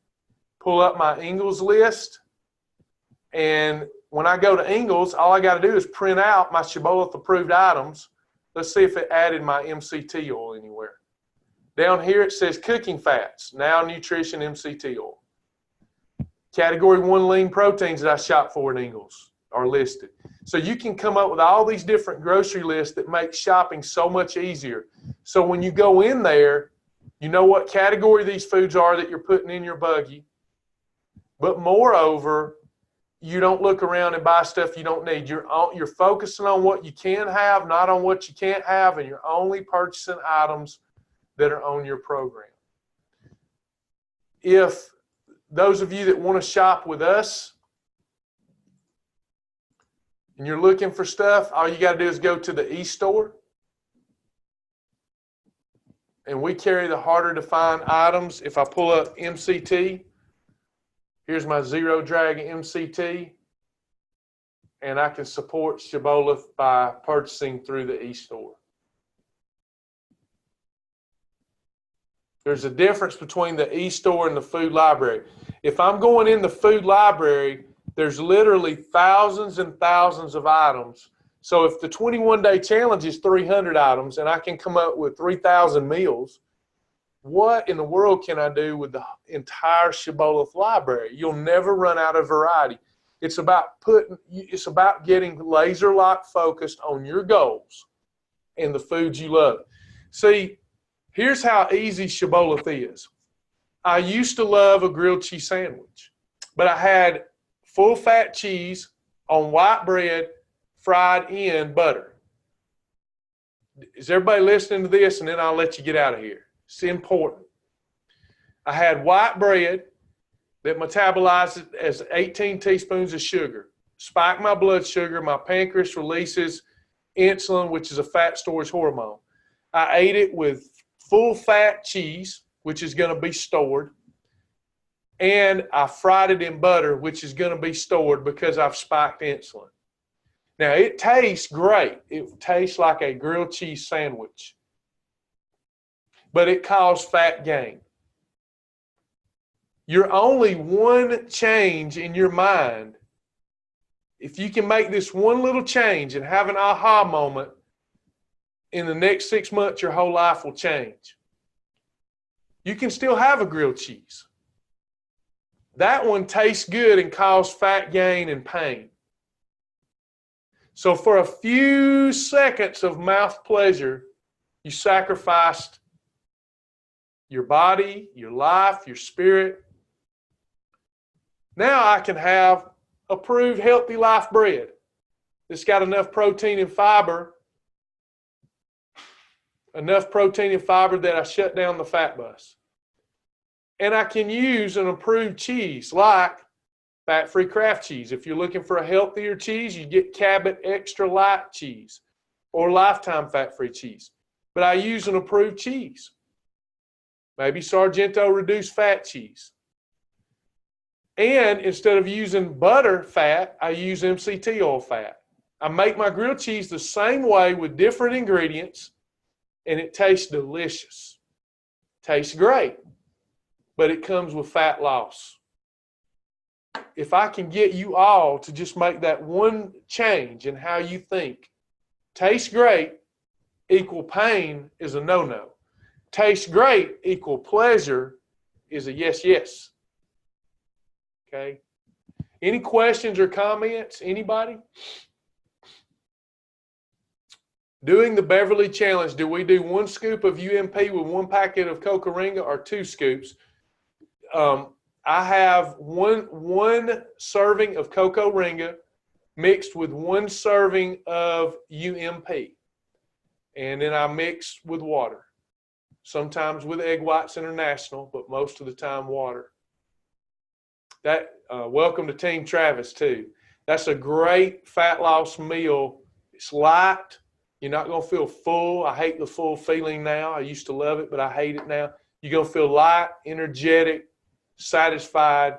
pull up my Ingles list, and when I go to Ingles, all I got to do is print out my Shibboleth approved items. Let's see if it added my MCT oil anywhere. Down here it says cooking fats, Now Nutrition MCT oil. Category 1 lean proteins that I shop for in Ingles are listed. So you can come up with all these different grocery lists that make shopping so much easier. So when you go in there, you know what category these foods are that you're putting in your buggy. But moreover, you don't look around and buy stuff you don't need. You're focusing on what you can have, not on what you can't have, and you're only purchasing items that are on your program. If those of you that want to shop with us and you're looking for stuff, all you got to do is go to the eStore. And we carry the harder to find items. If I pull up MCT, here's my Zero Dragon MCT, and I can support Shibboleth by purchasing through the eStore. There's a difference between the eStore and the food library. If I'm going in the food library, there's literally thousands and thousands of items. So if the 21-day challenge is 300 items and I can come up with 3,000 meals, what in the world can I do with the entire Shibboleth library? You'll never run out of variety. It's about getting laser lock focused on your goals and the foods you love. See, here's how easy Shibboleth is. I used to love a grilled cheese sandwich, but I had full fat cheese on white bread fried in butter. Is everybody listening to this? And then I'll let you get out of here. It's important. I had white bread that metabolizes as 18 teaspoons of sugar. Spike my blood sugar. My pancreas releases insulin, which is a fat storage hormone. I ate it with full fat cheese, which is going to be stored. And I fried it in butter, which is going to be stored because I've spiked insulin. Now, it tastes great. It tastes like a grilled cheese sandwich. But it caused fat gain. You're only one change in your mind. If you can make this one little change and have an aha moment, in the next 6 months, your whole life will change. You can still have a grilled cheese. That one tastes good and causes fat gain and pain. So for a few seconds of mouth pleasure, you sacrificed your body, your life, your spirit. Now I can have approved healthy life bread. It's got enough protein and fiber that I shut down the fat bus. And I can use an approved cheese like fat-free Kraft cheese. If you're looking for a healthier cheese, you get Cabot Extra Light cheese or Lifetime fat-free cheese. But I use an approved cheese. Maybe Sargento reduced fat cheese. And instead of using butter fat, I use MCT oil fat. I make my grilled cheese the same way with different ingredients, and it tastes delicious. Tastes great, but it comes with fat loss. If I can get you all to just make that one change in how you think, tastes great equal pain is a no-no. Tastes great equal pleasure is a yes, yes. Okay. Any questions or comments? Anybody? Doing the Beverly Challenge, do we do 1 scoop of UMP with 1 packet of Coca-Ringa or 2 scoops? I have one serving of Coca-Ringa mixed with 1 serving of UMP. And then I mix with water. Sometimes with Egg Whites International, but most of the time water. Welcome to Team Travis too. That's a great fat loss meal. It's light. You're not going to feel full. I hate the full feeling now. I used to love it, but I hate it now. You're going to feel light, energetic, satisfied,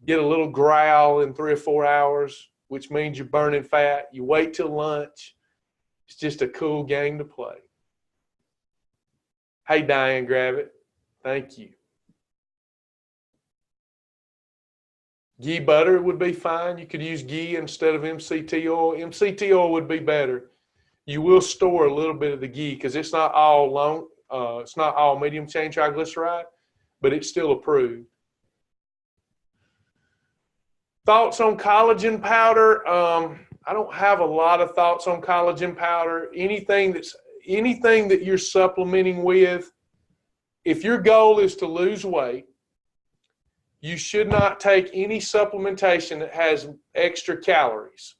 get a little growl in 3 or 4 hours, which means you're burning fat. You wait till lunch. It's just a cool game to play. Hey, Diane Gravitt. Thank you. Ghee butter would be fine. You could use ghee instead of MCT oil. MCT oil would be better. You will store a little bit of the ghee because it's not all it's not all medium chain triglyceride, but it's still approved. Thoughts on collagen powder? I don't have a lot of thoughts on collagen powder. Anything that you're supplementing with, if your goal is to lose weight, you should not take any supplementation that has extra calories.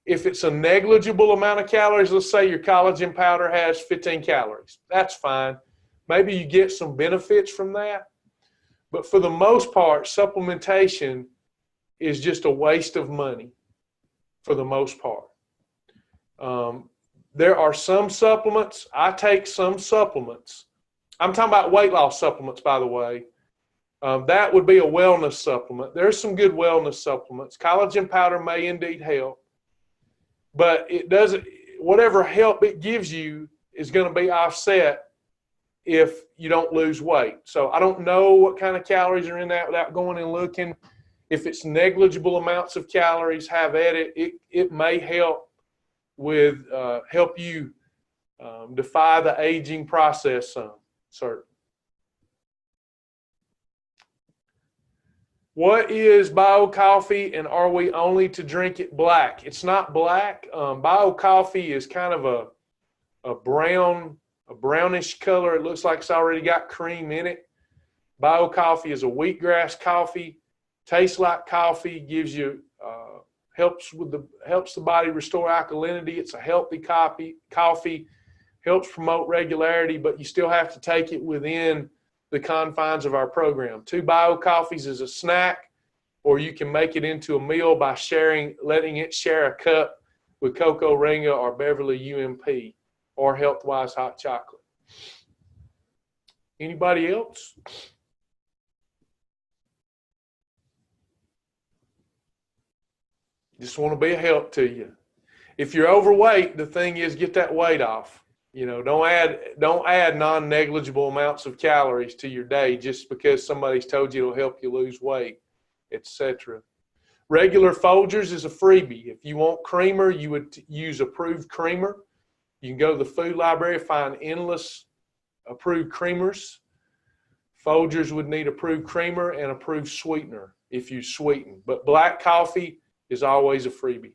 If it's a negligible amount of calories, let's say your collagen powder has 15 calories, that's fine. Maybe you get some benefits from that. But for the most part, supplementation is just a waste of money for the most part. There are some supplements. I take some supplements. I'm talking about weight loss supplements, by the way. That would be a wellness supplement. There's some good wellness supplements. Collagen powder may indeed help, but it doesn't. Whatever help it gives you is going to be offset if you don't lose weight. So I don't know what kind of calories are in that without going and looking. If it's negligible amounts of calories, have at it. It may help with help you defy the aging process some, certainly. What is bio coffee, and are we only to drink it black? It's not black. Bio coffee is kind of a brownish color. It looks like it's already got cream in it. Bio coffee is a wheatgrass coffee. Tastes like coffee. Gives you helps the body restore alkalinity. It's a healthy coffee. Helps promote regularity, but you still have to take it within the confines of our program. 2 bio coffees is a snack, or you can make it into a meal by letting it share a cup with Coca-Ringa or Beverly UMP or Healthwise hot chocolate. Anybody else? Just want to be a help to you. If you're overweight, the thing is get that weight off. You know, don't add non-negligible amounts of calories to your day just because somebody's told you it'll help you lose weight, etc. Regular Folgers is a freebie. If you want creamer, you would use approved creamer. You can go to the food library, find endless approved creamers. Folgers would need approved creamer and approved sweetener if you sweeten. But black coffee is always a freebie.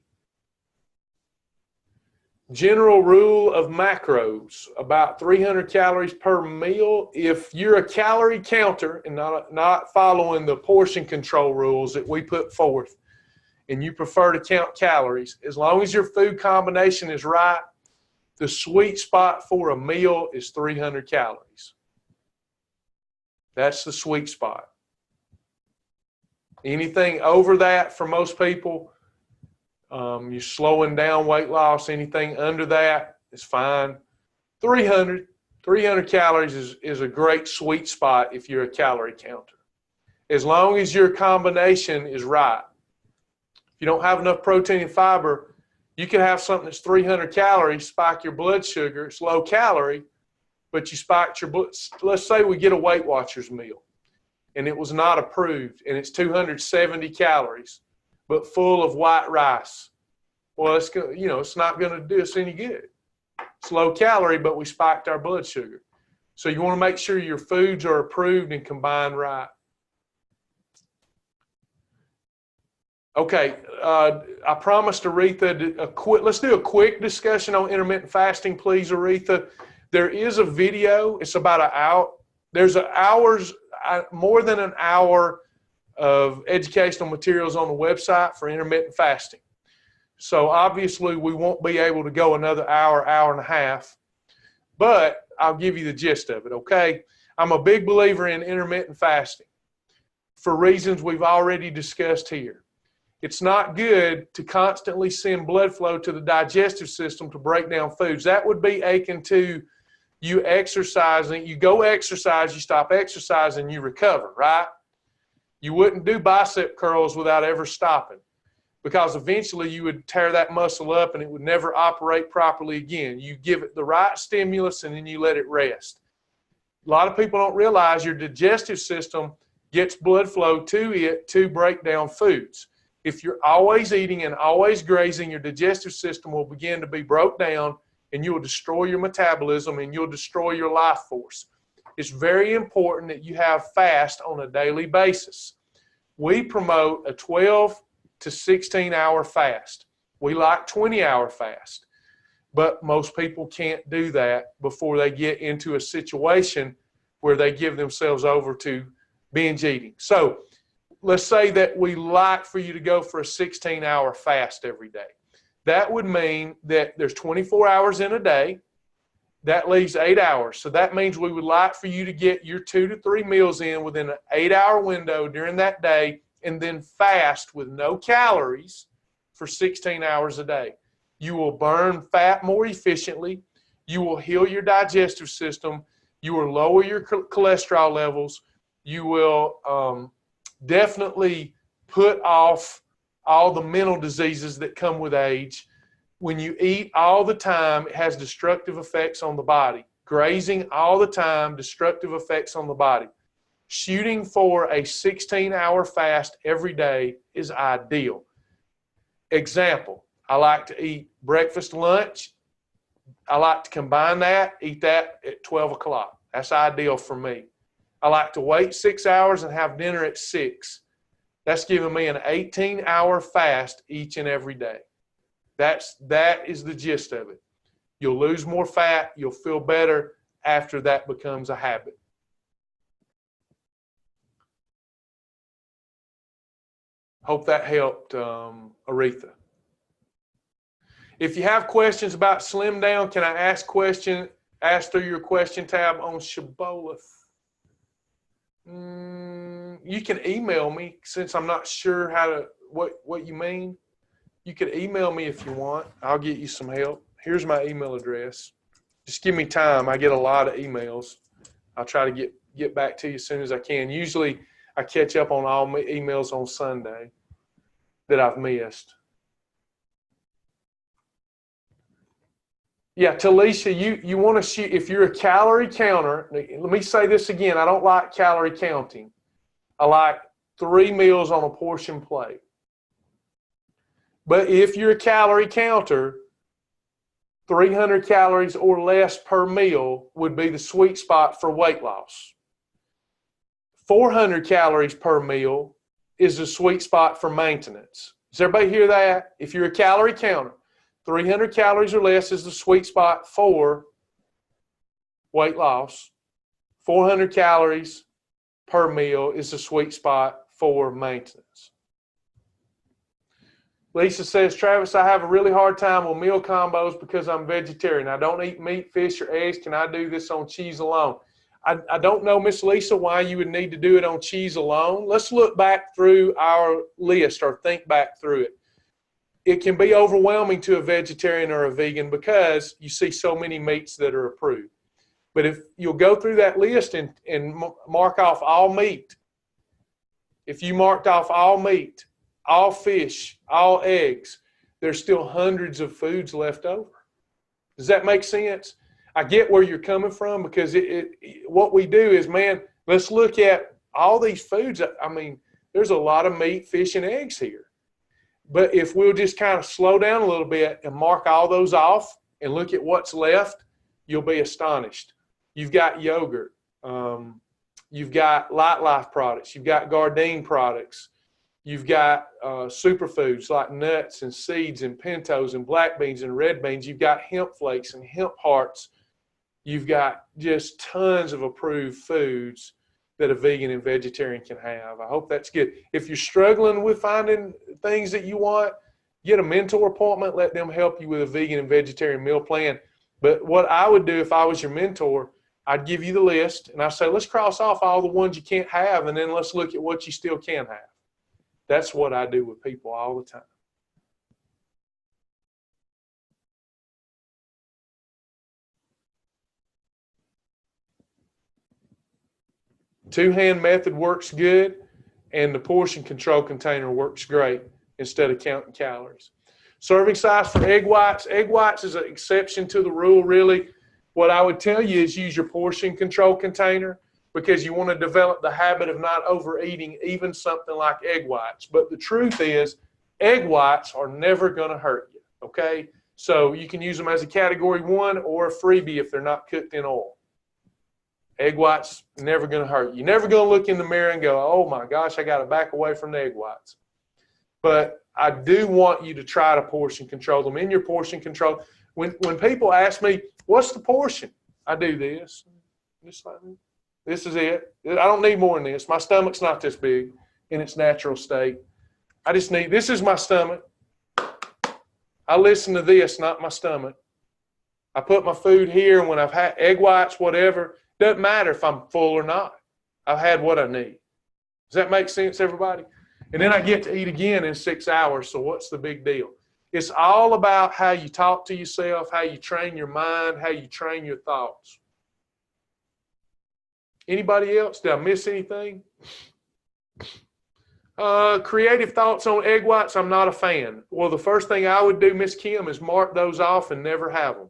General rule of macros, about 300 calories per meal. If you're a calorie counter and not following the portion control rules that we put forth, and you prefer to count calories, as long as your food combination is right, the sweet spot for a meal is 300 calories. That's the sweet spot. Anything over that for most people, you're slowing down weight loss. Anything under that is fine. 300 calories is a great sweet spot if you're a calorie counter, as long as your combination is right. If you don't have enough protein and fiber, you can have something that's 300 calories, spike your blood sugar. It's low calorie, but you spiked your blood. Let's say we get a Weight Watchers meal, and it was not approved, and it's 270 calories, but full of white rice. Well, it's not going to do us any good. It's low calorie, but we spiked our blood sugar. So you want to make sure your foods are approved and combined right. Okay, I promised Aretha let's do a quick discussion on intermittent fasting, please, Aretha. There is a video. It's about an hour. There's more than an hour of educational materials on the website for intermittent fasting. So obviously we won't be able to go another hour, hour and a half, but I'll give you the gist of it, okay? I'm a big believer in intermittent fasting for reasons we've already discussed here. It's not good to constantly send blood flow to the digestive system to break down foods. That would be akin to you exercising. You go exercise, you stop exercising, you recover, right? You wouldn't do bicep curls without ever stopping, because eventually you would tear that muscle up and it would never operate properly again. You give it the right stimulus and then you let it rest. A lot of people don't realize your digestive system gets blood flow to it to break down foods. If you're always eating and always grazing, your digestive system will begin to be broke down and you will destroy your metabolism and you'll destroy your life force. It's very important that you have fast on a daily basis. We promote a 12 to 16-hour fast. We like 20-hour fast, but most people can't do that before they get into a situation where they give themselves over to binge eating. So let's say that we like for you to go for a 16-hour fast every day. That would mean that there's 24 hours in a day. That leaves 8 hours. So that means we would like for you to get your 2 to 3 meals in within an 8-hour window during that day, and then fast with no calories for 16 hours a day. You will burn fat more efficiently. You will heal your digestive system. You will lower your cholesterol levels. You will definitely put off all the mental diseases that come with age. When you eat all the time, it has destructive effects on the body. Grazing all the time, destructive effects on the body. Shooting for a 16-hour fast every day is ideal. Example, I like to eat breakfast, lunch. I like to combine that, eat that at 12 o'clock. That's ideal for me. I like to wait 6 hours and have dinner at 6. That's giving me an 18-hour fast each and every day. That is the gist of it. You'll lose more fat. You'll feel better after that becomes a habit. Hope that helped, Aretha. If you have questions about Slim Down, can I ask through your question tab on Shibboleth? You can email me, since I'm not sure what you mean. You could email me if you want. I'll get you some help. Here's my email address. Just give me time. I get a lot of emails. I'll try to get back to you as soon as I can. Usually I catch up on all my emails on Sunday that I've missed. Yeah, Talisha, you want to shoot, if you're a calorie counter, let me say this again, I don't like calorie counting. I like 3 meals on a portion plate. But if you're a calorie counter, 300 calories or less per meal would be the sweet spot for weight loss. 400 calories per meal is the sweet spot for maintenance. Does everybody hear that? If you're a calorie counter, 300 calories or less is the sweet spot for weight loss. 400 calories per meal is the sweet spot for maintenance. Lisa says, Travis, I have a really hard time with meal combos because I'm vegetarian. I don't eat meat, fish, or eggs. Can I do this on cheese alone? I don't know, Miss Lisa, why you would need to do it on cheese alone. Let's look back through our list or think back through it. It can be overwhelming to a vegetarian or a vegan because you see so many meats that are approved. But if you'll go through that list and mark off all meat, if you marked off all meat, all fish, all eggs, there's still hundreds of foods left over. Does that make sense? I get where you're coming from, because what we do is, man, let's look at all these foods. I mean, there's a lot of meat, fish, and eggs here. But if we'll just kind of slow down a little bit and mark all those off and look at what's left, you'll be astonished. You've got yogurt. You've got Light Life products. You've got Gardein products. You've got superfoods like nuts and seeds and pintos and black beans and red beans. You've got hemp flakes and hemp hearts. You've got just tons of approved foods that a vegan and vegetarian can have. I hope that's good. If you're struggling with finding things that you want, get a mentor appointment. Let them help you with a vegan and vegetarian meal plan. But what I would do if I was your mentor, I'd give you the list and I'd say, let's cross off all the ones you can't have and then let's look at what you still can have. That's what I do with people all the time. Two-hand method works good, and the portion control container works great instead of counting calories. Serving size for egg whites. Egg whites is an exception to the rule, really. What I would tell you is use your portion control container because you want to develop the habit of not overeating even something like egg whites. But the truth is, egg whites are never going to hurt you, okay? So you can use them as a category 1 or a freebie if they're not cooked in oil. Egg whites, never going to hurt you. You're never going to look in the mirror and go, oh my gosh, I got to back away from the egg whites. But I do want you to try to portion control them. In your portion control, when people ask me, what's the portion? I do this. Just like this is it. I don't need more than this. My stomach's not this big in its natural state. I just need, this is my stomach. I listen to this, not my stomach. I put my food here, and when I've had egg whites, whatever, doesn't matter if I'm full or not. I've had what I need. Does that make sense, everybody? And then I get to eat again in 6 hours, so what's the big deal? It's all about how you talk to yourself, how you train your mind, how you train your thoughts. Anybody else? Did I miss anything? Creative thoughts on egg whites, I'm not a fan. Well, the first thing I would do, Miss Kim, is mark those off and never have them.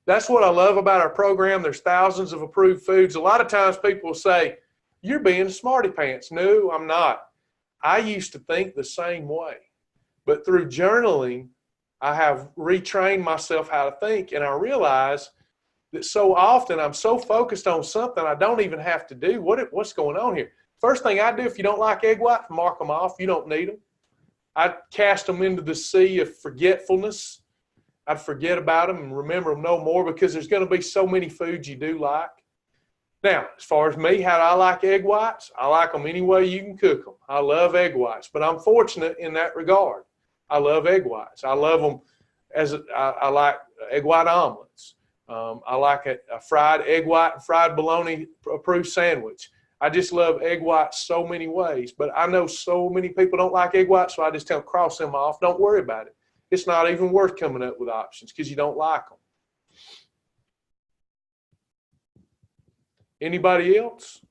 That's what I love about our program. There's thousands of approved foods. A lot of times people say, you're being smarty pants. No, I'm not. I used to think the same way. But through journaling, I have retrained myself how to think, and I realize that so often I'm so focused on something I don't even have to do. What's going on here? First thing I do, if you don't like egg whites, mark them off. You don't need them. I cast them into the sea of forgetfulness. I'd forget about them and remember them no more because there's going to be so many foods you do like. Now, as far as me, how do I like egg whites? I like them any way you can cook them. I love egg whites, but I'm fortunate in that regard. I love egg whites. I love them I like egg white omelets. I like a fried egg white and fried bologna approved sandwich. I just love egg whites so many ways, but I know so many people don't like egg whites, so I just tell them, cross them off. Don't worry about it. It's not even worth coming up with options because you don't like them. Anybody else?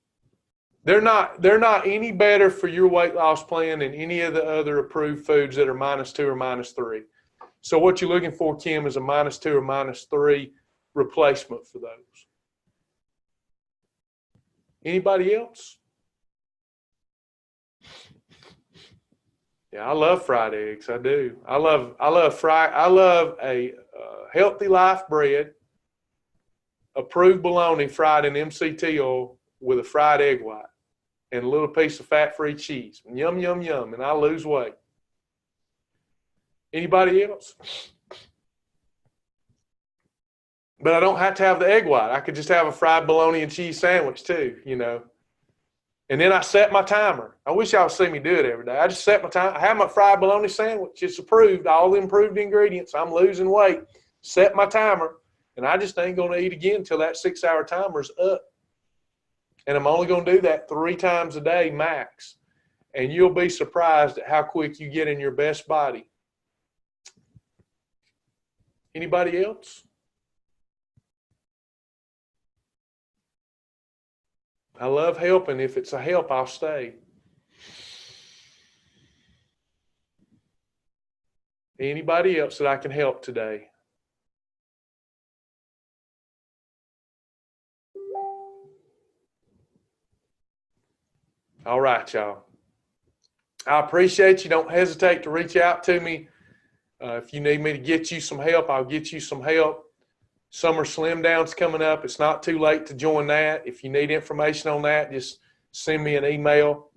They're not any better for your weight loss plan than any of the other approved foods that are -2 or -3. So what you're looking for, Kim, is a -2 or -3 replacement for those. Anybody else? Yeah, I love fried eggs. I do. I love a Healthy Life bread, approved bologna fried in MCT oil with a fried egg white and a little piece of fat-free cheese. Yum, yum, yum, and I lose weight. Anybody else? But I don't have to have the egg white. I could just have a fried bologna and cheese sandwich too, you know. And then I set my timer. I wish y'all see me do it every day. I just set my time. I have my fried bologna sandwich. It's approved, all the improved ingredients. I'm losing weight. Set my timer, and I just ain't going to eat again until that 6-hour timer's up. And I'm only going to do that 3 times a day max. And you'll be surprised at how quick you get in your best body. Anybody else? I love helping. If it's a help, I'll stay. Anybody else that I can help today? All right, y'all. I appreciate you. Don't hesitate to reach out to me. If you need me to get you some help, I'll get you some help. Summer Slim Down's coming up. It's not too late to join that. If you need information on that, just send me an email.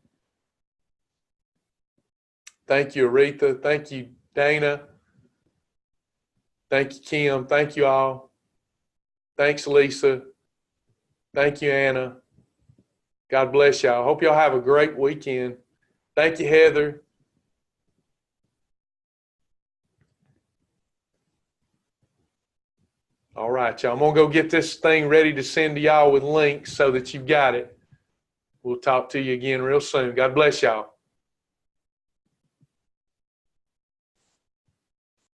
Thank you, Aretha. Thank you, Dana. Thank you, Kim. Thank you all. Thanks, Lisa. Thank you, Anna. God bless y'all. Hope y'all have a great weekend. Thank you, Heather. All right, y'all. I'm going to go get this thing ready to send to y'all with links so that you've got it. We'll talk to you again real soon. God bless y'all.